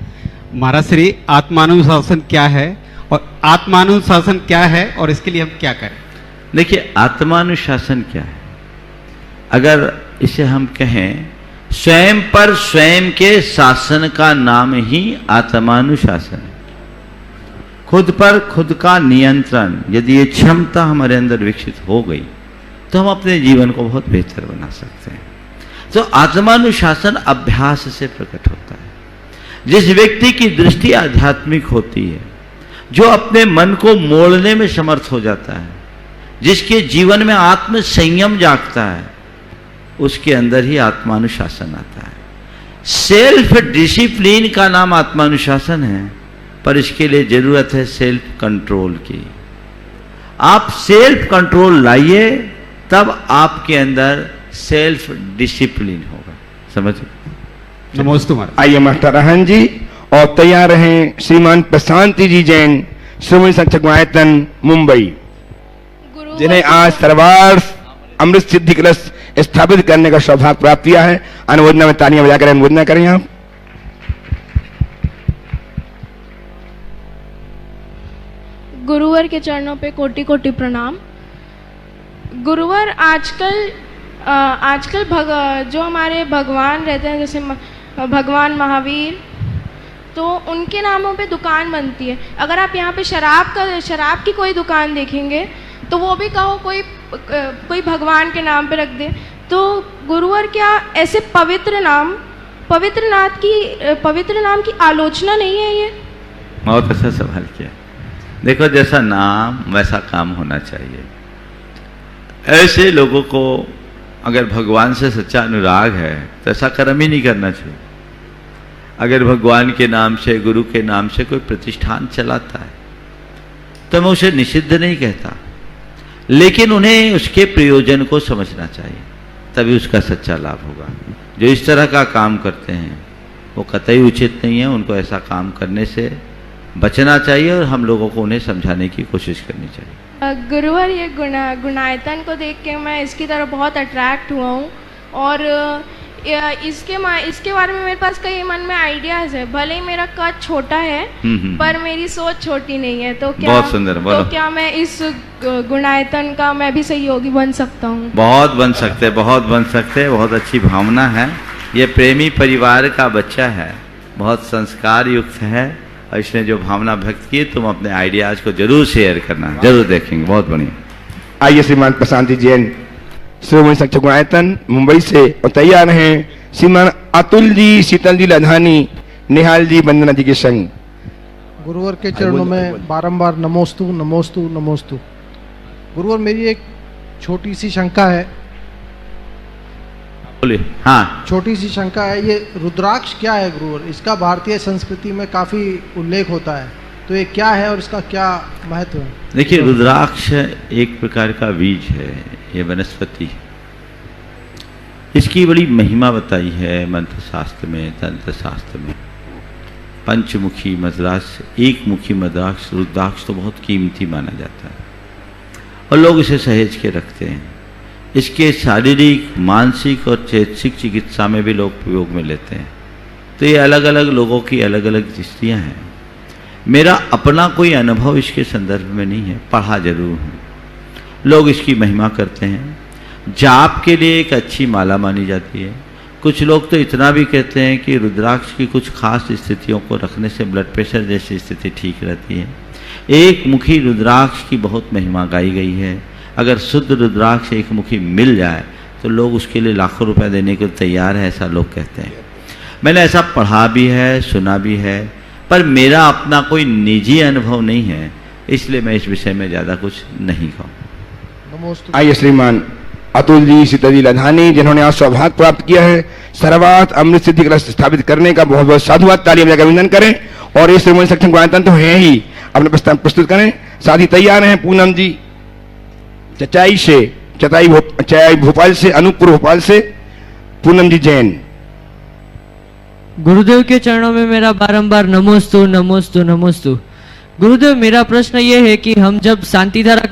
Speaker 10: महाराज श्री, आत्मानुशासन क्या है और आत्मानुशासन क्या है और इसके लिए हम क्या करें?
Speaker 3: देखिए, आत्मानुशासन क्या है? अगर इसे हम कहें, स्वयं पर स्वयं के शासन का नाम ही आत्मानुशासन है। खुद पर खुद का नियंत्रण, यदि ये क्षमता हमारे अंदर विकसित हो गई, तो हम अपने जीवन को बहुत बेहतर बना सकते हैं। तो आत्मानुशासन अभ्यास से प्रकट होता है। जिस व्यक्ति की दृष्टि आध्यात्मिक होती है, जो अपने मन को मोड़ने में समर्थ हो जाता है, जिसके जीवन में आत्म संयम जागता है, उसके अंदर ही आत्मानुशासन आता है। सेल्फ डिसिप्लिन का नाम आत्मानुशासन है, पर इसके लिए जरूरत है सेल्फ कंट्रोल की। आप सेल्फ कंट्रोल लाइए, तब आपके अंदर सेल्फ डिसिप्लिन होगा। समझे?
Speaker 10: नमोस्तु महाराज।
Speaker 4: आइए मास्टर अरहन जी, और तैयार रहें श्रीमान प्रशांति जी जैन, श्रोमणी संरक्षक आयतन मुंबई, जिन्हें आज सर्वार्थ अमृत सिद्धि कलश स्थापित करने का सौभाग्य प्राप्त किया है। अनुमोदना में तालियां बजाकर अनुमोदना करें आप।
Speaker 11: गुरुवर के चरणों पे कोटि कोटि प्रणाम। गुरुवर आजकल जो हमारे भगवान रहते हैं, जैसे भगवान महावीर, तो उनके नामों पे दुकान बनती है। अगर आप यहाँ पे शराब की कोई दुकान देखेंगे तो वो भी कहो कोई भगवान के नाम पे रख दे। तो गुरुवर क्या ऐसे पवित्र नाम की आलोचना नहीं है ये?
Speaker 3: बहुत अच्छा सवाल किया। देखो, जैसा नाम वैसा काम होना चाहिए। ऐसे लोगों को अगर भगवान से सच्चा अनुराग है तो ऐसा कर्म ही नहीं करना चाहिए। अगर भगवान के नाम से, गुरु के नाम से कोई प्रतिष्ठान चलाता है तो मैं उसे निषिद्ध नहीं कहता, लेकिन उन्हें उसके प्रयोजन को समझना चाहिए, तभी उसका सच्चा लाभ होगा। जो इस तरह का काम करते हैं वो कतई उचित नहीं है। उनको ऐसा काम करने से बचना चाहिए और हम लोगों को उन्हें समझाने की कोशिश करनी चाहिए।
Speaker 11: गुरुवर, ये गुणायतन को देख के मैं इसकी तरफ बहुत अट्रैक्ट हुआ हूँ और इसके बारे में मेरे पास कई मन में आइडियाज है। भले ही मेरा कद छोटा है पर मेरी सोच छोटी नहीं है। तो क्या,
Speaker 3: बहुत सुंदर,
Speaker 11: तो क्या मैं इस गुणायतन का मैं भी सहयोगी बन सकता हूँ?
Speaker 3: बहुत बन सकते, बहुत अच्छी भावना है। ये प्रेमी परिवार का बच्चा है, बहुत संस्कार युक्त है और इसने जो भावना व्यक्त की, तुम अपने आइडियाज को जरूर शेयर करना, जरूर देखेंगे। बहुत बढ़िया।
Speaker 4: आइए श्रीमान प्रशांति जैन श्रोमणी संघ गुणायतन मुंबई से, और तैयार हैं श्रीमान अतुल जी, शीतल जी लधानी, निहाल जी, वंदना जी के संग।
Speaker 12: गुरुवर के चरणों में बारंबार नमोस्तु नमोस्तु नमोस्तु। गुरुवर, मेरी एक छोटी सी शंका है।
Speaker 3: बोलिए। हाँ,
Speaker 12: छोटी सी शंका है, ये रुद्राक्ष क्या है गुरुवर? इसका भारतीय संस्कृति में काफी उल्लेख होता है, तो ये क्या है और इसका क्या महत्व है?
Speaker 3: देखिए, रुद्राक्ष एक प्रकार का बीज है, ये वनस्पति। इसकी बड़ी महिमा बताई है मंत्र शास्त्र में, तंत्र शास्त्र में। पंचमुखी मद्राक्ष, एक मुखी मद्राक्ष, रुद्राक्ष तो बहुत कीमती माना जाता है और लोग इसे सहेज के रखते हैं। इसके शारीरिक, मानसिक और चैतसिक चिकित्सा में भी लोग प्रयोग में लेते हैं। तो ये अलग अलग लोगों की अलग अलग दृष्टियाँ हैं। मेरा अपना कोई अनुभव इसके संदर्भ में नहीं है, पढ़ा जरूर हूँ। लोग इसकी महिमा करते हैं। जाप के लिए एक अच्छी माला मानी जाती है। कुछ लोग तो इतना भी कहते हैं कि रुद्राक्ष की कुछ खास स्थितियों को रखने से ब्लड प्रेशर जैसी स्थिति ठीक रहती है। एक मुखी रुद्राक्ष की बहुत महिमा गाई गई है। अगर शुद्ध रुद्राक्ष एक मुखी मिल जाए तो लोग उसके लिए लाखों रुपए देने को तैयार है, ऐसा लोग कहते हैं। मैंने ऐसा पढ़ा भी है, सुना भी है, पर मेरा अपना कोई निजी अनुभव नहीं है, इसलिए मैं इस विषय में ज़्यादा कुछ नहीं कहूँ।
Speaker 4: आइए श्रीमान अतुल जी, शीतल जी लधानी, जिन्होंने आज सौभाग्य प्राप्त किया है सर्वात अमृत सिद्धि कलश स्थापित करने का, बहुत बहुत साधुवाद, तालियां बजाकर अभिनंदन करें। और ये श्रोमणी संघ गुणायतन तो है ही, अपने प्रस्ताव प्रस्तुत करें। साथ ही तैयार हैं पूनम जी चचाई भोपाल से, अनूपपुर भोपाल से, पूनम जी जैन।
Speaker 13: गुरुदेव के चरणों में मेरा बारंबार नमोस्तु नमोस्तु नमोस्तु। गुरुदेव, मेरा प्रश्न ये है कि हम जब शांति धारा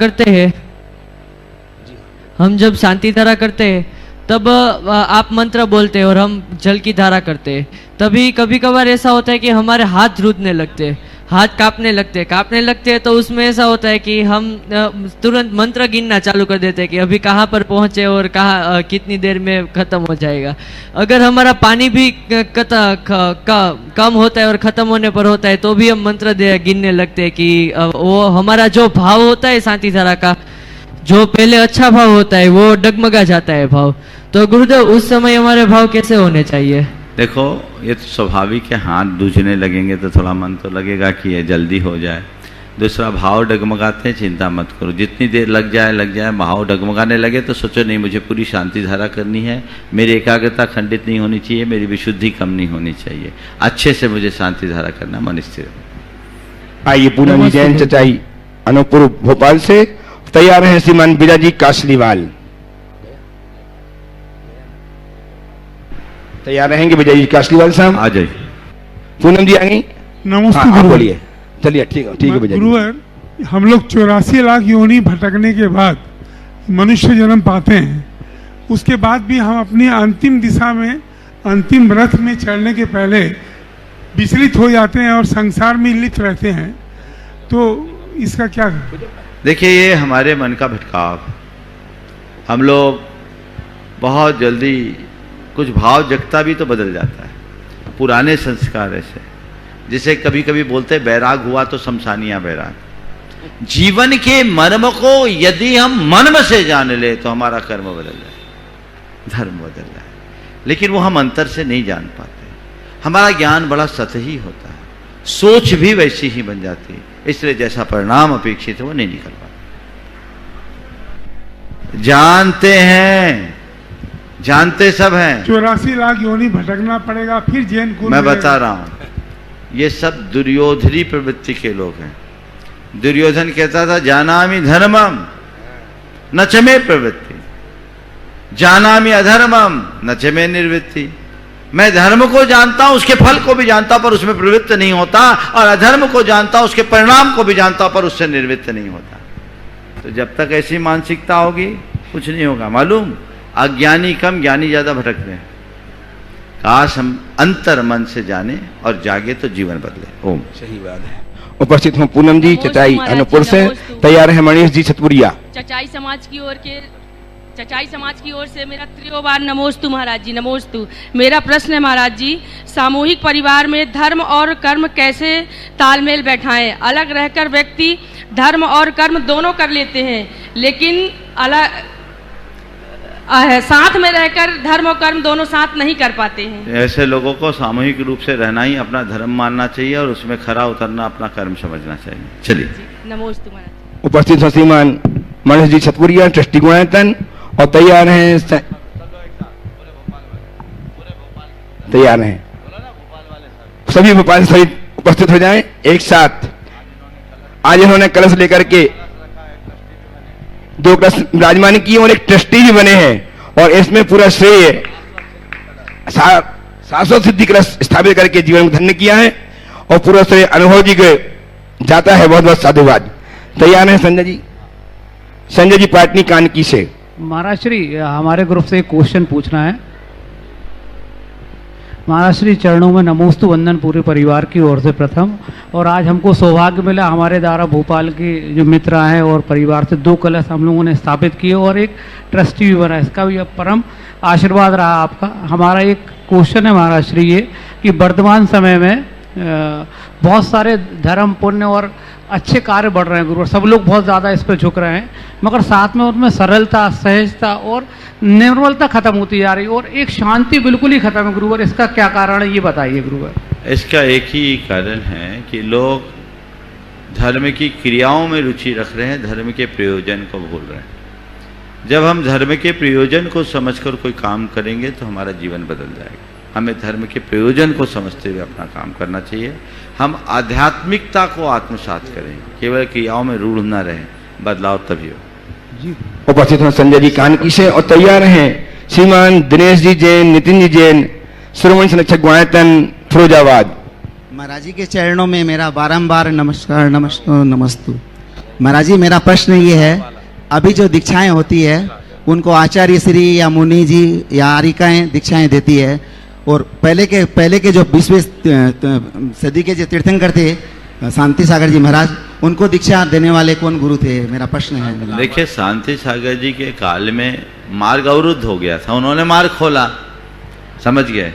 Speaker 13: करते हैं तब आप मंत्र बोलते हैं और हम जल की धारा करते हैं, तभी कभी कभार ऐसा होता है कि हमारे हाथ रूदने लगते हैं, हाथ कांपने लगते हैं। तो उसमें ऐसा होता है कि हम तुरंत मंत्र गिनना चालू कर देते हैं कि अभी कहाँ पर पहुँचे और कहाँ कितनी देर में ख़त्म हो जाएगा। अगर हमारा पानी भी कम होता है और ख़त्म होने पर होता है तो भी हम मंत्र गिनने लगते हैं कि वो हमारा जो भाव होता है शांति धारा का, जो पहले अच्छा भाव होता है वो डगमगा जाता है भाव। तो गुरुदेव, उस समय हमारे भाव कैसे होने चाहिए?
Speaker 3: देखो, ये तो स्वाभाविक है, हाथ दूझने लगेंगे तो थोड़ा मन तो लगेगा कि ये जल्दी हो जाए। दूसरा, भाव डगमगाते हैं, चिंता मत करो, जितनी देर लग जाए, भाव डगमगाने लगे तो सोचो नहीं मुझे पूरी शांति धारा करनी है, मेरी एकाग्रता खंडित नहीं होनी चाहिए, मेरी विशुद्धि कम नहीं होनी चाहिए, अच्छे से मुझे शांति धारा करना, मन स्थिर।
Speaker 4: आइए पूनम जी जैन चचाई अनूपपुर भोपाल से, तैयार हैं श्रीमान बिरा जी कासलीवाल। तैयार रहेंगे विजय जी कासलीवाल साहब?
Speaker 3: आ जाइए।
Speaker 4: पूनम जी आ गई?
Speaker 14: नमस्ते।
Speaker 4: हाँ, बोलिए। चलिए, ठीक है विजय जी।
Speaker 14: गुरुवर, हम लोग 84 लाख योनि भटकने के बाद मनुष्य जन्म पाते हैं, उसके बाद भी हम अपनी अंतिम दिशा में, अंतिम रथ में चढ़ने के पहले विचलित हो जाते हैं और संसार में लिप्त रहते हैं। तो इसका क्या?
Speaker 3: देखिए, ये हमारे मन का भटकाव। हम लोग बहुत जल्दी कुछ भाव जगता भी तो बदल जाता है। पुराने संस्कार ऐसे, जिसे कभी कभी बोलते हैं बैराग हुआ तो शमशानिया बैराग। जीवन के मर्म को यदि हम मर्म से जान ले तो हमारा कर्म बदल जाए, धर्म बदल जाए। लेकिन वो हम अंतर से नहीं जान पाते। हमारा ज्ञान बड़ा सतही होता है, सोच भी वैसी ही बन जाती है, इसलिए जैसा परिणाम अपेक्षित है वो नहीं निकल पाता। जानते हैं, जानते सब हैं।
Speaker 14: 84 लाख योनि भटकना पड़ेगा, फिर जैन कुल
Speaker 3: मैं बता रहा हूं, ये सब दुर्योधनी प्रवृत्ति के लोग हैं। दुर्योधन कहता था जानामि धर्मम न च मे प्रवृत्ति, जानामि अधर्मम न च मे निवृत्ति। मैं धर्म को जानता हूं, उसके फल को भी जानता पर उसमें प्रवृत्त नहीं होता, और अधर्म को जानता हूं, उसके परिणाम को भी जानता पर उससे निवृत्त नहीं होता। तो जब तक ऐसी मानसिकता होगी कुछ नहीं होगा। मालूम, अज्ञानी कम, ज्ञानी ज्यादा भटकते हैं। काश हम अंतर मन से जाने और जागे तो जीवन बदले। ओम।
Speaker 4: सही बात है। उपस्थित हूँ पूनम जी चचाई अनूपपुर से, तैयार है मनीष जी छतपुरिया।
Speaker 15: चचाई समाज की ओर से मेरा त्रियोबार नमोस्तु महाराज जी, नमोस्तु। मेरा प्रश्न है महाराज जी, सामूहिक परिवार में धर्म और कर्म कैसे तालमेल बैठाएं? अलग रहकर व्यक्ति धर्म और कर्म दोनों कर लेते हैं, लेकिन अलग साथ में रहकर धर्म और कर्म दोनों साथ नहीं कर पाते हैं।
Speaker 3: ऐसे लोगों को सामूहिक रूप से रहना ही अपना धर्म मानना चाहिए और उसमें खरा उतरना अपना कर्म समझना चाहिए। चलिए,
Speaker 15: नमोस्तु महाराज।
Speaker 4: उपस्थित हैं श्रीमान मनीष जी छतपुरिया, ट्रस्टी गुणायतन, और तैयार हैं सभी भोपाल सहित उपस्थित हो जाएं एक साथ। आज इन्होंने कलश लेकर के 2 कलश विराजमान किए और एक ट्रस्टी भी बने हैं, और इसमें पूरा श्रेय 700 सिद्धि कलश स्थापित करके जीवन में धन्य किया है, और पूरा श्रेय अनुभव जी के जाता है। बहुत बहुत साधुवाद। तैयार है संजय जी, संजय जी पाटनी कानकी से।
Speaker 16: महाराज श्री, हमारे ग्रुप से एक क्वेश्चन पूछना है। महाराज श्री चरणों में नमोस्तु वंदन पूरे परिवार की ओर से प्रथम। और आज हमको सौभाग्य मिला, हमारे द्वारा भोपाल के जो मित्र हैं और परिवार से 2 कलश हम लोगों ने स्थापित किए और एक ट्रस्टी भी बना। इसका भी अब परम आशीर्वाद रहा आपका। हमारा एक क्वेश्चन है महाराज श्री ये कि वर्तमान समय में बहुत सारे धर्म पुण्य और अच्छे कार्य बढ़ रहे हैं गुरु, सब लोग बहुत ज़्यादा इस पर झुक रहे हैं, मगर साथ में उनमें सरलता, सहजता और निर्मलता खत्म होती जा रही है, और एक शांति बिल्कुल ही खत्म है गुरुवर। इसका क्या कारण है ये बताइए गुरुवर।
Speaker 3: इसका एक ही कारण है कि लोग धर्म की क्रियाओं में रुचि रख रहे हैं, धर्म के प्रयोजन को भूल रहे हैं। जब हम धर्म के प्रयोजन को समझकर कोई काम करेंगे तो हमारा जीवन बदल जाएगा। हमें धर्म के प्रयोजन को समझते हुए अपना काम करना चाहिए। हम आध्यात्मिकता को आत्मसात करें, केवल क्रियाओं में रूढ़ न रहें, बदलाव तभी हो।
Speaker 4: उपस्थित हैं संजय जी कानकी से, और तैयार हैं श्रीमान दिनेश जी जैन, नितिन जी जैन, श्रोमणी संरक्षक गुणायतन, फिरोजाबाद।
Speaker 17: महाराज जी के चरणों में मेरा बारंबार नमस्कार, नमस्कार, नमस्तु। महाराज जी, मेरा प्रश्न ये है, अभी जो दीक्षाएं होती है उनको आचार्य श्री या मुनि जी या आरिकाएं दीक्षाएं देती है, और पहले के जो 20वीं सदी के जो तीर्थंकर थे शांति सागर जी महाराज, उनको दीक्षा देने वाले कौन गुरु थे? मेरा प्रश्न है।
Speaker 3: देखिए, शांति सागर जी के काल में मार्ग अवरुद्ध हो गया था, उन्होंने मार्ग खोला, समझ गए,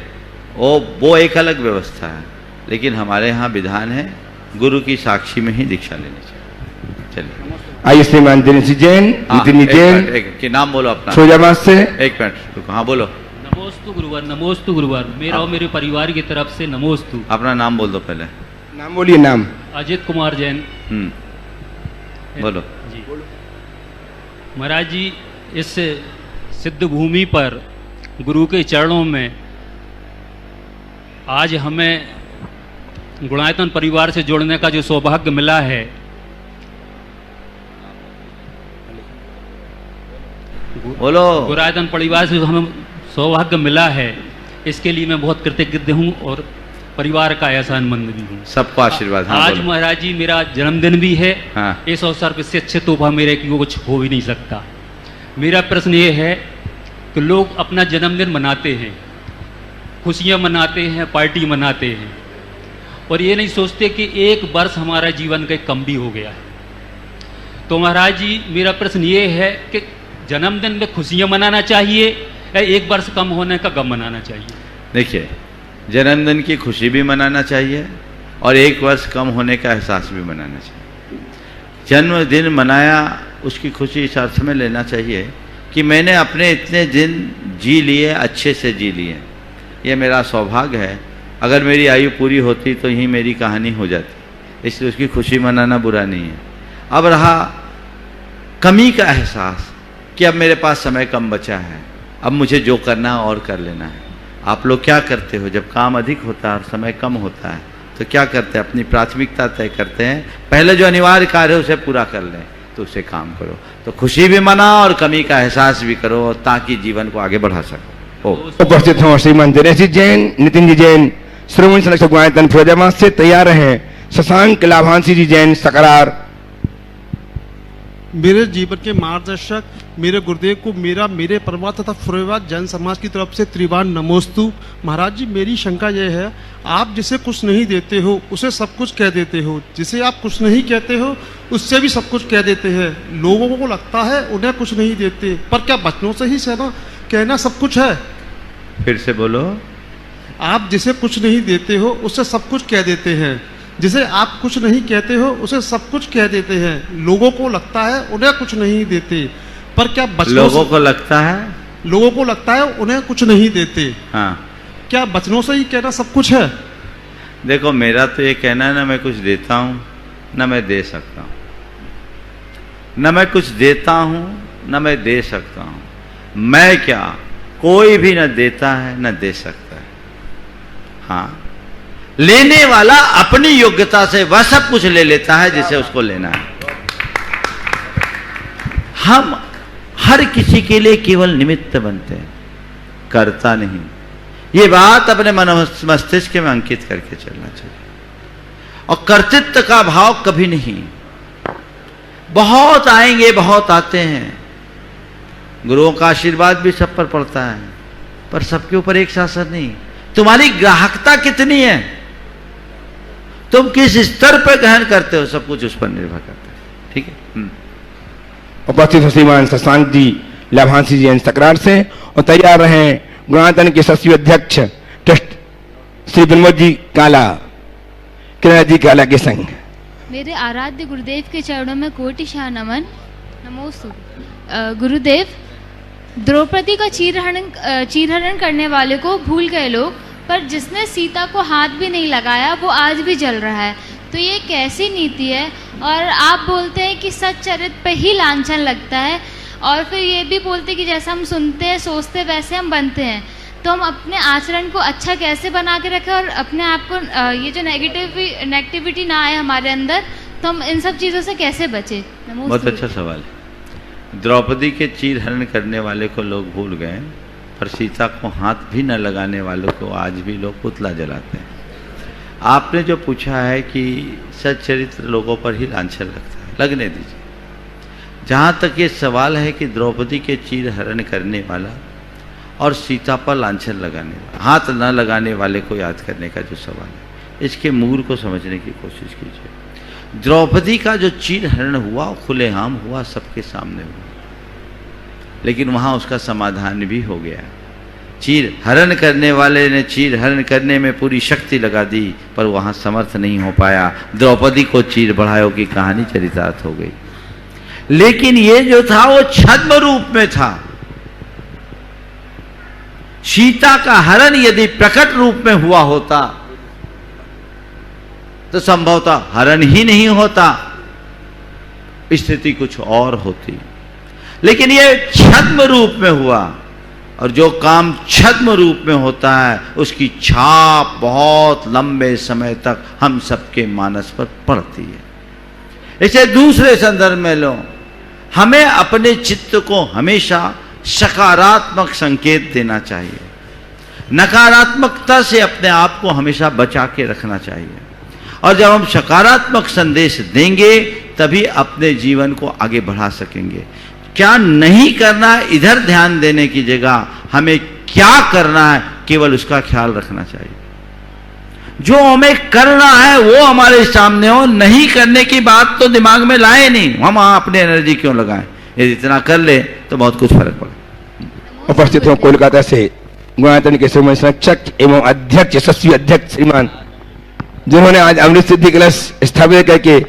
Speaker 3: वो एक अलग व्यवस्था है। लेकिन हमारे यहाँ विधान है गुरु की साक्षी में ही दीक्षा लेनी चाहिए। चलिए,
Speaker 4: आइए श्रीमान दिनेश जी जैन, नितिन जी जैन,
Speaker 3: कि नाम बोलो अपना,
Speaker 4: फिरोजाबाद से।
Speaker 3: एक मिनट, हाँ बोलो।
Speaker 18: नमोस्तु गुरुवर, नमोस्तु गुरुवर, मेरा और मेरे परिवार की तरफ से नमोस्तु।
Speaker 3: अपना नाम बोल दो पहले।
Speaker 4: नाम बोलिए। नाम
Speaker 18: अजित कुमार जैन।
Speaker 3: बोलो
Speaker 18: जी। महाराज जी, इस सिद्ध भूमि पर गुरु के चरणों में आज हमें गुणायतन परिवार से जोड़ने का जो सौभाग्य मिला है,
Speaker 3: बोलो।
Speaker 18: गुणायतन परिवार से हमें सौभाग्य मिला है, इसके लिए मैं बहुत कृतज्ञ हूँ और परिवार का एहसानमंद भी हूँ।
Speaker 3: सबको आशीर्वाद। हाँ,
Speaker 18: आज महाराज जी मेरा जन्मदिन भी है।
Speaker 3: हाँ।
Speaker 18: इस अवसर पर से अच्छे तोहफा मेरे की कुछ हो ही नहीं सकता। मेरा प्रश्न ये है कि लोग अपना जन्मदिन मनाते हैं, खुशियाँ मनाते हैं, पार्टी मनाते हैं, और ये नहीं सोचते कि एक वर्ष हमारा जीवन का कम भी हो गया है। तो महाराज जी मेरा प्रश्न ये है कि जन्मदिन में खुशियाँ मनाना चाहिए या एक वर्ष कम होने का गम मनाना चाहिए?
Speaker 3: देखिए, जन्मदिन की खुशी भी मनाना चाहिए और एक वर्ष कम होने का एहसास भी मनाना चाहिए। जन्मदिन मनाया, उसकी खुशी इस अर्थ में लेना चाहिए कि मैंने अपने इतने दिन जी लिए, अच्छे से जी लिए, ये मेरा सौभाग्य है। अगर मेरी आयु पूरी होती तो यही मेरी कहानी हो जाती, इसलिए उसकी खुशी मनाना बुरा नहीं है। अब रहा कमी का एहसास कि अब मेरे पास समय कम बचा है, अब मुझे जो करना है और कर लेना है। आप लोग क्या करते हो जब काम अधिक होता है और समय कम होता है, तो क्या करते हैं? अपनी प्राथमिकता तय करते हैं, पहले जो अनिवार्य कार्य है उसे पूरा कर लें, तो उसे काम करो। तो खुशी भी मनाओ और कमी का एहसास भी करो ताकि जीवन को आगे बढ़ा सको।
Speaker 4: उपस्थित हो श्रीमान दिनेश जी जैन, नितिन जी जैन, श्रोमणी संरक्षक गुआयतन फिरोजाबाद से तैयार हैं शशांक लाभांशी जी जैन सकरार।
Speaker 19: मेरे जीवन के मार्गदर्शक मेरे गुरुदेव को मेरे परिवार तथा फिरोजाबाद जैन समाज की तरफ से त्रिवार नमोस्तु। महाराज जी, मेरी शंका यह है, आप जिसे कुछ नहीं देते हो उसे सब कुछ कह देते हो, जिसे आप कुछ नहीं कहते हो उससे भी सब कुछ कह देते हैं। लोगों को लगता है उन्हें कुछ नहीं देते, पर क्या बचनों से ही कहना सब कुछ है?
Speaker 3: फिर से बोलो।
Speaker 19: आप जिसे कुछ नहीं देते हो उससे सब कुछ कह देते हैं, जिसे आप कुछ नहीं कहते हो उसे सब कुछ कह देते हैं। लोगों को लगता है उन्हें कुछ नहीं देते, पर क्या बचनों
Speaker 3: लोगों को लगता है
Speaker 19: उन्हें कुछ नहीं देते।
Speaker 3: हाँ,
Speaker 19: क्या बचनों से ही कहना सब कुछ है?
Speaker 3: देखो, मेरा तो ये कहना है, ना मैं कुछ देता हूँ ना मैं दे सकता हूँ, न मैं कुछ देता हूँ न मैं दे सकता हूँ। मैं क्या, कोई भी न देता है न दे सकता है। हाँ, लेने वाला अपनी योग्यता से वह सब कुछ ले लेता है जिसे उसको लेना है। हम हर किसी के लिए केवल निमित्त बनते हैं, करता नहीं। ये बात अपने मन मस्तिष्क में अंकित करके चलना चाहिए। और कर्तृत्व का भाव कभी नहीं। बहुत आएंगे, बहुत आते हैं, गुरुओं का आशीर्वाद भी सब पर पड़ता है, पर सबके ऊपर एक शासन नहीं। तुम्हारी ग्राहकता कितनी है, तुम किस स्तर पर ग्रहण करते हो, सब कुछ उस पर निर्भर करता है। ठीक है।
Speaker 4: उपस्थित श्रीमान शशांक जी लाभांशी जी तकरार से और तैयार रहे गुणातन के सचिव अध्यक्ष ट्रस्ट श्री विनोद जी काला, किरण जी काला के संग।
Speaker 20: मेरे आराध्य गुरुदेव के चरणों में कोटिशाह नमन। नमोस्तु। गुरुदेव, द्रौपदी का चीरहरण करने वाले को भूल गए लोग, पर जिसने सीता को हाथ भी नहीं लगाया वो आज भी जल रहा है। तो ये कैसी नीति है? और आप बोलते हैं कि सच्चरित्र पे ही लांछन लगता है, और फिर ये भी बोलते हैं कि जैसा हम सुनते हैं सोचते वैसे हम बनते हैं। तो हम अपने आचरण को अच्छा कैसे बना के रखें और अपने आप को ये जो नेगेटिविटी ना आए हमारे अंदर, तो हम इन सब चीज़ों से कैसे बचें?
Speaker 3: बहुत अच्छा सवाल है। द्रौपदी के चीर हरण करने वाले को लोग भूल गए, पर सीता को हाथ भी न लगाने वालों को आज भी लोग पुतला जलाते हैं। आपने जो पूछा है कि सच्चरित्र लोगों पर ही लांछन लगता है, लगने दीजिए। जहाँ तक ये सवाल है कि द्रौपदी के चीर हरण करने वाला और सीता पर लांछन लगाने वाला, हाथ न लगाने वाले को याद करने का जो सवाल है, इसके मूल को समझने की कोशिश कीजिए। द्रौपदी का जो चीर हरण हुआ खुलेआम हुआ, सबके सामने हुआ, लेकिन वहाँ उसका समाधान भी हो गया। चीर हरण करने वाले ने चीर हरण करने में पूरी शक्ति लगा दी, पर वहाँ समर्थ नहीं हो पाया। द्रौपदी को चीर बढ़ायो की कहानी चरितार्थ हो गई। लेकिन ये जो था वो छद्म रूप में था। सीता का हरण यदि प्रकट रूप में हुआ होता तो संभवतः हरण ही नहीं होता, स्थिति कुछ और होती। लेकिन ये छद्म रूप में हुआ, और जो काम छद्म रूप में होता है उसकी छाप बहुत लंबे समय तक हम सबके मानस पर पड़ती है। इसे दूसरे संदर्भ में लो, हमें अपने चित्त को हमेशा सकारात्मक संकेत देना चाहिए, नकारात्मकता से अपने आप को हमेशा बचा के रखना चाहिए। और जब हम सकारात्मक संदेश देंगे तभी अपने जीवन को आगे बढ़ा सकेंगे। क्या नहीं करना है इधर ध्यान देने की जगह हमें क्या करना है केवल उसका ख्याल रखना चाहिए। जो हमें करना है वो हमारे सामने हो, नहीं करने की बात तो दिमाग में लाए नहीं, हम अपनी एनर्जी क्यों लगाएं? यदि इतना कर ले तो बहुत कुछ फर्क पड़े।
Speaker 4: उपस्थित हो कोलकाता से गुणायतन के श्रीमंत संरक्षक एवं अध्यक्ष, यशस्वी अध्यक्ष श्रीमान, जिन्होंने आज अमृत सिद्धि कलश स्थापित करके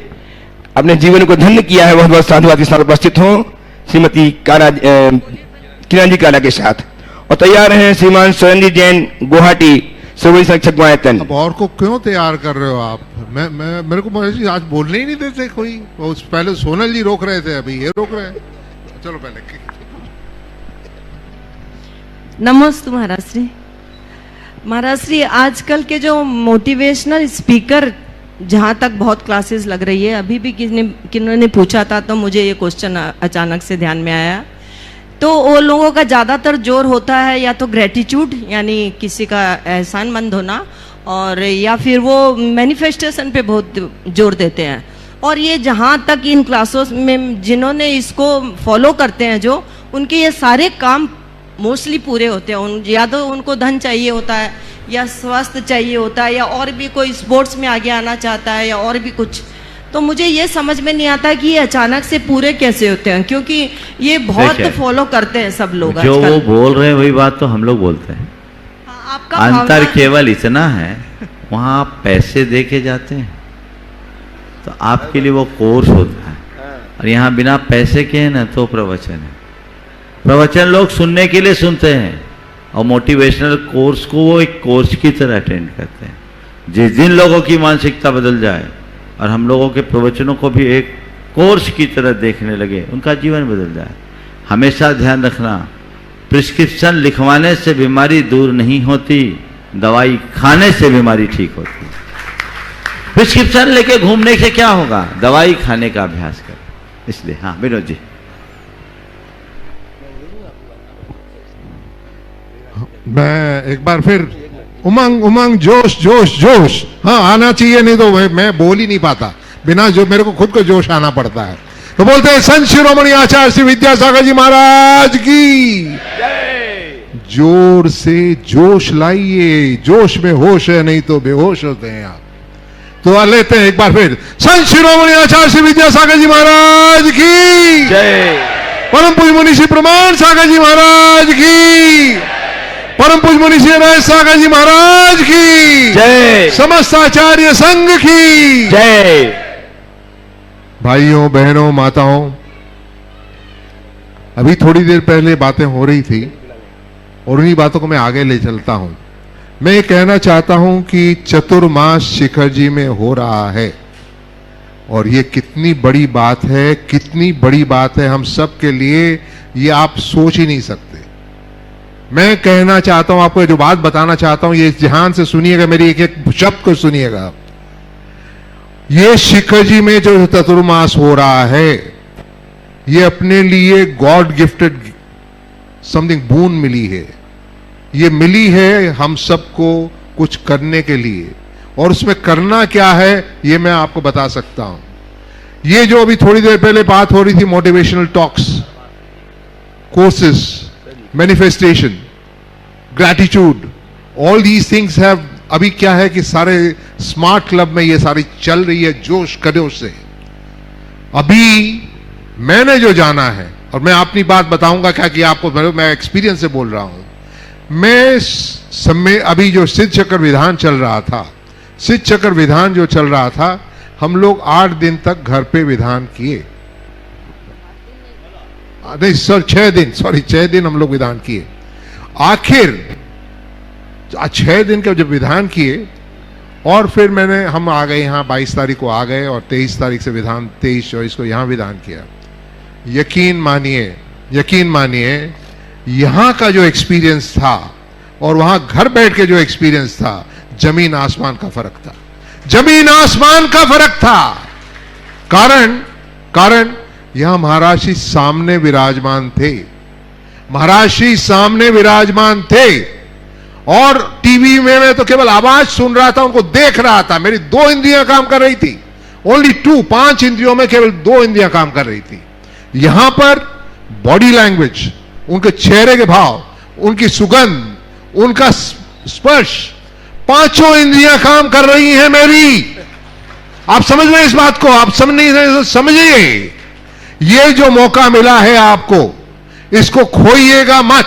Speaker 4: अपने जीवन को धन्य किया है, बहुत बहुत साधुवाद के साथ उपस्थित हो श्रीमती किरण जी काला के साथ। और तैयार हैं श्रीमान सुरेंद्र जैन गुवाहाटी सुबह संरक्षक गुणायतन।
Speaker 21: अब और को क्यों तैयार कर रहे हो आप? मैं मेरे को आज बोलने ही नहीं देते कोई। पहले सोनल जी रोक रहे थे, अभी ये रोक रहे हैं। चलो पहले।
Speaker 22: नमस्ते महाराज श्री। महाराज श्री, आजकल के जो मोटिवेशनल स्पीकर, जहाँ तक बहुत क्लासेस लग रही है, अभी भी किन्होंने पूछा था तो मुझे ये क्वेश्चन अचानक से ध्यान में आया। तो वो लोगों का ज़्यादातर जोर होता है या तो ग्रेटिट्यूड यानी किसी का एहसानमंद होना, और या फिर वो मैनिफेस्टेशन पे बहुत जोर देते हैं। और ये जहाँ तक इन क्लासों में जिन्होंने इसको फॉलो करते हैं, जो उनके ये सारे काम मोस्टली पूरे होते हैं। या तो उनको धन चाहिए होता है, या स्वास्थ्य चाहिए होता है, या और भी कोई स्पोर्ट्स में आगे आना चाहता है, या और भी कुछ। तो मुझे ये समझ में नहीं आता कि ये अचानक से पूरे कैसे होते हैं, क्योंकि ये बहुत फॉलो करते हैं सब लोग।
Speaker 3: जो वो बोल रहे हैं वही बात तो हम लोग बोलते हैं।
Speaker 22: आपका
Speaker 3: अंतर केवल इतना है, वहां आप पैसे दे के जाते हैं तो आपके लिए वो कोर्स होता है, और यहाँ बिना पैसे के है ना तो प्रवचन है। प्रवचन लोग सुनने के लिए सुनते हैं, और मोटिवेशनल कोर्स को वो एक कोर्स की तरह अटेंड करते हैं। जिस दिन लोगों की मानसिकता बदल जाए और हम लोगों के प्रवचनों को भी एक कोर्स की तरह देखने लगे, उनका जीवन बदल जाए। हमेशा ध्यान रखना, प्रिस्क्रिप्शन लिखवाने से बीमारी दूर नहीं होती, दवाई खाने से बीमारी ठीक होती। प्रिस्क्रिप्शन लेके घूमने से क्या होगा? दवाई खाने का अभ्यास कर। इसलिए हाँ विनोद जी।
Speaker 21: मैं एक बार फिर उमंग उमंग जोश जोश जोश, हाँ आना चाहिए, नहीं तो मैं बोल ही नहीं पाता। बिना जो मेरे को खुद को जोश आना पड़ता है। तो बोलते हैं संत शिरोमणि आचार्य श्री विद्यासागर जी महाराज की जोर से जोश लाइए। जोश में होश है, नहीं तो बेहोश होते हैं आप। तो लेते हैं एक बार फिर संत शिरोमणि आचार्य श्री विद्यासागर जी महाराज की जय। परम पूज्य मुनि श्री प्रमाण सागर जी महाराज की, परम पूज्य मुनि श्री राय सागर जी महाराज की जय। समस्त आचार्य संघ की जय। भाइयों बहनों माताओं, अभी थोड़ी देर पहले बातें हो रही थी और उन्हीं बातों को मैं आगे ले चलता हूं। मैं ये कहना चाहता हूं कि चतुर्मास शिखर जी में हो रहा है, और ये कितनी बड़ी बात है, कितनी बड़ी बात है हम सब के लिए, ये आप सोच ही नहीं सकते। मैं कहना चाहता हूं, आपको जो बात बताना चाहता हूं, ये ध्यान से सुनिएगा, मेरी एक एक शब्द को सुनिएगा। ये शिखर जी में जो चतुर्मास हो रहा है, ये अपने लिए गॉड गिफ्टेड समथिंग बून मिली है। ये मिली है हम सबको कुछ करने के लिए, और उसमें करना क्या है ये मैं आपको बता सकता हूं। ये जो अभी थोड़ी देर पहले बात हो रही थी, motivational talks, courses, manifestation, gratitude, all these things have, अभी क्या है कि सारे स्मार्ट क्लब में ये सारी चल रही है जोश कदोश से। अभी मैंने जो जाना है, और मैं अपनी बात बताऊंगा क्या कि आपको, मैं एक्सपीरियंस से बोल रहा हूं। मैं समय अभी जो सिद्ध चक्र विधान चल रहा था, सिद्ध चक्र विधान जो चल रहा था, हम लोग 8 दिन तक घर पे विधान किए। नहीं सर 6 दिन, सॉरी 6 दिन हम लोग विधान किए। आखिर 6 दिन के जब विधान किए, और फिर हम आ गए यहाँ 22 तारीख को आ गए, और 23 तारीख से विधान 23-24 को यहाँ विधान किया। यकीन मानिए यहाँ का जो एक्सपीरियंस था और वहां घर बैठ के जो एक्सपीरियंस था, जमीन आसमान का फर्क था। जमीन आसमान का फर्क था। कारण यहां महाराज जी सामने विराजमान थे। महाराज जी सामने विराजमान थे, और टीवी में मैं तो केवल आवाज सुन रहा था, उनको देख रहा था। मेरी 2 इंद्रियां काम कर रही थी, ओनली 2, 5 इंद्रियों में केवल 2 इंद्रियां काम कर रही थी। यहां पर बॉडी लैंग्वेज, उनके चेहरे के भाव, उनकी सुगंध, उनका स्पर्श, पांचों इंद्रियां काम कर रही हैं मेरी। आप समझ रहे हैं इस बात को? आप समझ नहीं रहे? समझिए, ये जो मौका मिला है आपको, इसको खोइएगा मत।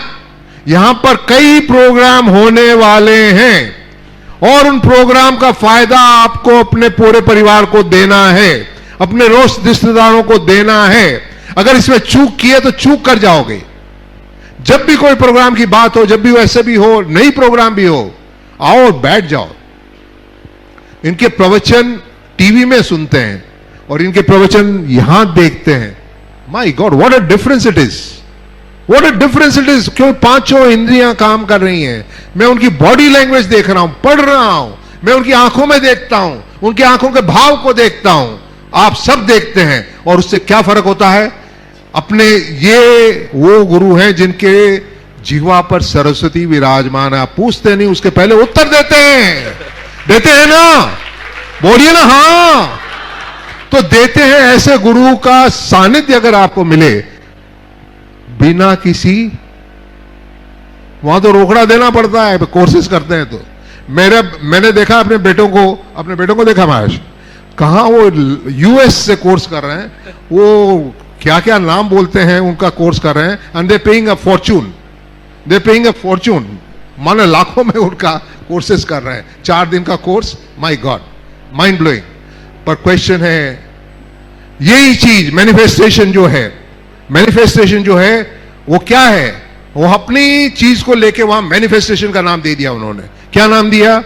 Speaker 21: यहां पर कई प्रोग्राम होने वाले हैं और उन प्रोग्राम का फायदा आपको अपने पूरे परिवार को देना है, अपने रिश्तेदारों को देना है। अगर इसमें चूक किए तो चूक कर जाओगे। जब भी कोई प्रोग्राम की बात हो, जब भी वैसे भी हो, नई प्रोग्राम भी हो, आओ बैठ जाओ। इनके प्रवचन टीवी में सुनते हैं और इनके प्रवचन यहां देखते हैं। My God, what a difference it is, what a difference it is. क्यों? पांचों इंद्रियां काम कर रही हैं। मैं उनकी बॉडी लैंग्वेज देख रहा हूं, पढ़ रहा हूं, मैं उनकी आंखों में देखता हूं, उनकी आंखों के भाव को देखता हूं। आप सब देखते हैं और उससे क्या फर्क होता है? अपने ये वो गुरु हैं जिनके जीवा पर सरस्वती विराजमान है। आप पूछते नहीं, उसके पहले उत्तर देते हैं ना? बोलिए ना हां। तो देते हैं। ऐसे गुरु का सानिध्य अगर आपको मिले बिना किसी, वहां तो रोकड़ा देना पड़ता है कोर्सेज करते हैं। तो मैंने देखा अपने बेटों को देखा महाराज, कहां वो यूएस से कोर्स कर रहे हैं, वो क्या क्या नाम बोलते हैं उनका कोर्स कर रहे हैं, and they paying a Fortune, माने लाखों में उनका कोर्सेज कर रहे हैं। 4 दिन का course, my God, mind blowing. पर क्वेश्चन है, यही चीज मैनिफेस्टेशन जो है वो क्या है? वो अपनी चीज को लेके वहां मैनिफेस्टेशन का नाम दे दिया उन्होंने। क्या नाम दिया?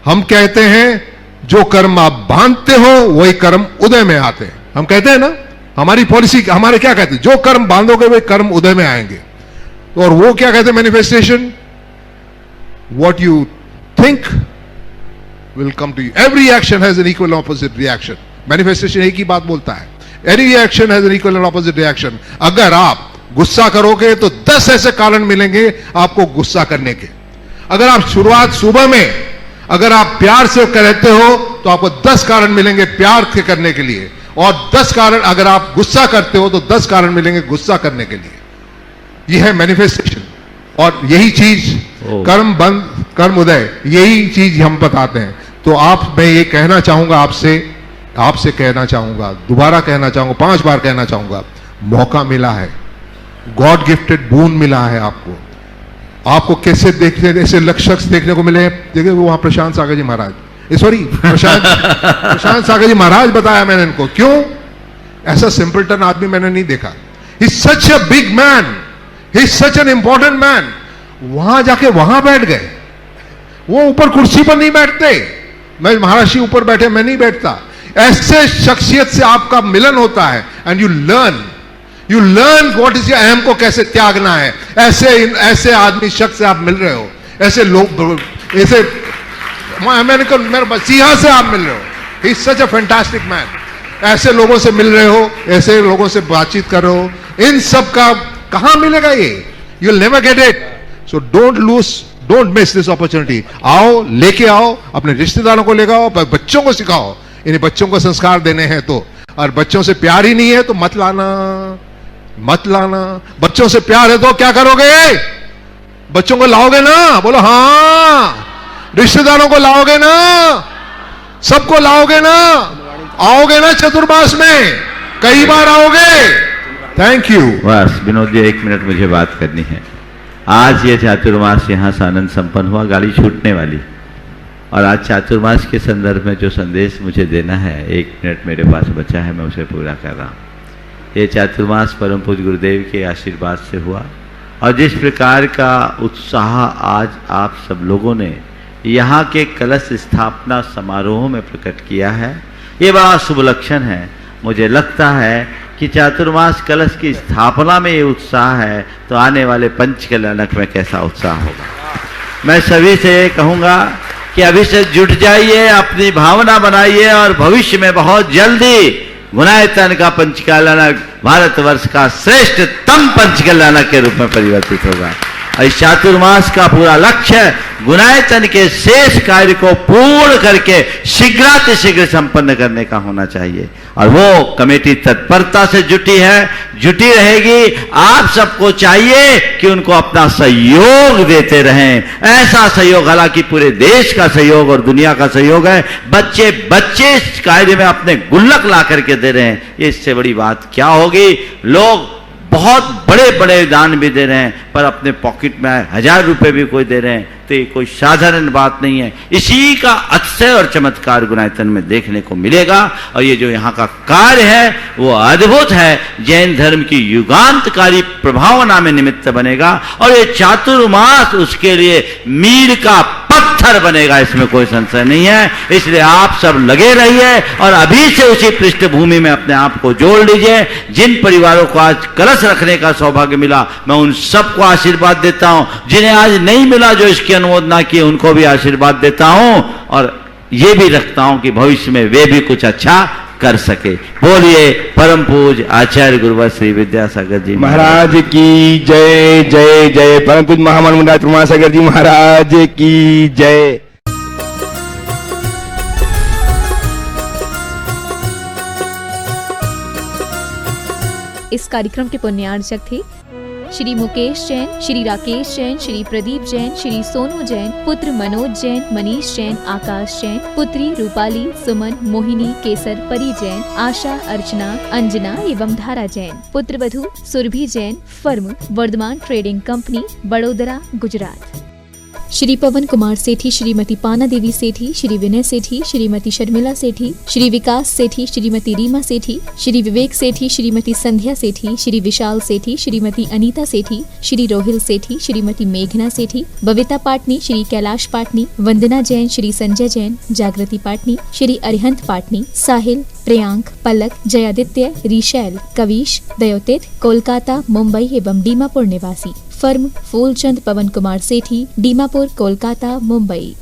Speaker 21: हम कहते हैं जो कर्म आप बांधते हो वही कर्म उदय में आते हैं। हम कहते हैं ना, हमारी पॉलिसी, हमारे क्या कहते हैं? जो कर्म बांधोगे वही कर्म उदय में आएंगे। और वो क्या कहते हैं manifestation? What you think will come to you. Every action has an equal and opposite reaction. Manifestation एक ही बात बोलता है, any action has an equal and opposite reaction. अगर आप गुस्सा करोगे तो 10 ऐसे कारण मिलेंगे आपको गुस्सा करने के। अगर आप शुरुआत सुबह में, अगर आप प्यार से कहते हो तो आपको 10 कारण मिलेंगे प्यार के करने के लिए, और 10 कारण, अगर आप गुस्सा करते हो तो 10 कारण मिलेंगे गुस्सा करने के लिए। यह है मैनिफेस्टेशन। और यही चीज कर्म बंद कर्म उदय, यही चीज हम बताते हैं। तो मैं ये कहना चाहूंगा, आपसे कहना चाहूंगा, दोबारा कहना चाहूंगा, 5 बार कहना चाहूंगा, मौका मिला है, गॉड गिफ्टेड बून मिला है आपको कैसे देखने, ऐसे शख्स देखने को मिले। देखिए वो वहां प्रशांत सागर जी महाराज, प्रशांत सागर जी महाराज बताया मैंने इनको। क्यों? ऐसा सिंपलटन आदमी मैंने नहीं देखा। He is such a big man, he is such an important man. वहां जाके वहां बैठ गए। वो ऊपर कुर्सी पर नहीं बैठते, मैं महाराज जी ऊपर बैठे, मैं नहीं बैठता। ऐसे शख्सियत से आपका मिलन होता है and you learn what is your अहम को कैसे त्यागना है। ऐसे आदमी शख्स से आप मिल रहे हो, ऐसे लोग, ऐसे अमेरिकन मसीहा से आप मिल रहे हो। He is such a fantastic man. ऐसे लोगों से मिल रहे हो, ऐसे लोगों से बातचीत कर रहे हो। इन सब का कहां मिलेगा ये? You will never get it. So don't miss this opportunity. आओ, लेके आओ, अपने रिश्तेदारों को लेकर आओ, बच्चों को सिखाओ। इन्हें बच्चों को संस्कार देने हैं तो, और बच्चों से प्यार ही नहीं है तो मत लाना। बच्चों से प्यार है तो क्या करोगे? बच्चों को लाओगे ना? बोलो हाँ। रिश्तेदारों को लाओगे ना? सबको लाओगे ना? आओगे ना चतुर्मास में? कई बार आओगे। Thank you.
Speaker 3: बस विनोद जी, 1 मिनट मुझे बात करनी है। आज ये चातुर्मास यहाँ से आनंद संपन्न हुआ, गाड़ी छूटने वाली, और आज चातुर्मास के संदर्भ में जो संदेश मुझे देना है, 1 मिनट मेरे पास बचा है, मैं उसे पूरा कर रहा हूँ। ये चातुर्मास परम पूज्य गुरुदेव के आशीर्वाद से हुआ, और जिस प्रकार का उत्साह आज आप सब लोगों ने यहाँ के कलश स्थापना समारोह में प्रकट किया है, ये बड़ा शुभ लक्षण है। मुझे लगता है कि चातुर्मास कलश की स्थापना में ये उत्साह है, तो आने वाले पंच कल्याणक में कैसा उत्साह होगा। मैं सभी से कहूँगा कि अभी से जुट जाइए, अपनी भावना बनाइए, और भविष्य में बहुत जल्दी गुणायतन का पंचकल्याणक भारतवर्ष का श्रेष्ठतम पंचकल्याणक के रूप में परिवर्तित होगा। इस चातुर्मास का पूरा लक्ष्य गुणायतन के शेष कार्य को पूर्ण करके शीघ्रातिशीघ्र संपन्न करने का होना चाहिए। और वो कमेटी तत्परता से जुटी रहेगी। आप सबको चाहिए कि उनको अपना सहयोग देते रहें, ऐसा सहयोग, हालांकि पूरे देश का सहयोग और दुनिया का सहयोग है। बच्चे इस कायदे में अपने गुल्लक ला करके दे रहे हैं, ये इससे बड़ी बात क्या होगी। लोग बहुत बड़े बड़े दान भी दे रहे हैं, पर अपने पॉकेट में 1000 रुपए भी कोई दे रहे हैं, तो ये कोई साधारण बात नहीं है। इसी का अतिशय और चमत्कार गुणायतन में देखने को मिलेगा। और ये जो यहाँ का कार्य है वो अद्भुत है, जैन धर्म की युगांतकारी प्रभावना में निमित्त बनेगा। और ये चातुर्मास उसके लिए मील का पत्थर बनेगा, इसमें कोई संशय नहीं है। इसलिए आप सब लगे रहिए और अभी से उसी पृष्ठभूमि में अपने आप को जोड़ लीजिए। जिन परिवारों को आज कलश रखने का सौभाग्य मिला, मैं उन सबको आशीर्वाद देता हूं। जिन्हें आज नहीं मिला, जो इसकी अनुमोदना की, उनको भी आशीर्वाद देता हूं और ये भी रखता हूं कि भविष्य में वे भी कुछ अच्छा कर सके। बोलिए परम पूज्य आचार्य गुरुवर श्री विद्यासागर जी
Speaker 4: महाराज की जय जय जय। परम पूज्य महामहिम प्रमासागर जी महाराज की जय।
Speaker 1: इस कार्यक्रम के पुण्यार्चक थे श्री मुकेश जैन, श्री राकेश जैन, श्री प्रदीप जैन, श्री सोनू जैन, पुत्र मनोज जैन, मनीष जैन, आकाश जैन, पुत्री रूपाली, सुमन, मोहिनी, केसर, परी जैन, आशा, अर्चना, अंजना एवं धारा जैन, पुत्र वधू Surabhi Jain, firm Vardhaman trading company, Vadodara, Gujarat. Shri Pawan Kumar Sethi, Shrimati Pana Devi सेठी, श्री विनय सेठी, श्रीमती शर्मिला सेठी, श्री विकास सेठी, श्रीमती रीमा सेठी, श्री विवेक सेठी, श्रीमती संध्या सेठी, श्री विशाल सेठी, श्रीमती अनीता सेठी, श्री रोहिल सेठी, श्रीमती मेघना सेठी, बविता पाटनी, श्री कैलाश पाटनी, वंदना जैन, श्री संजय जैन, जागृति पाटनी, श्री अरिहंत पाटनी, साहिल, प्रियांक, पलक, जयादित्य, रिशैल, कविश, दयोतित, कोलकाता, मुंबई एवं डीमापुर निवासी। फर्म फूलचंद पवन कुमार सेठी, डीमापुर, कोलकाता, मुंबई।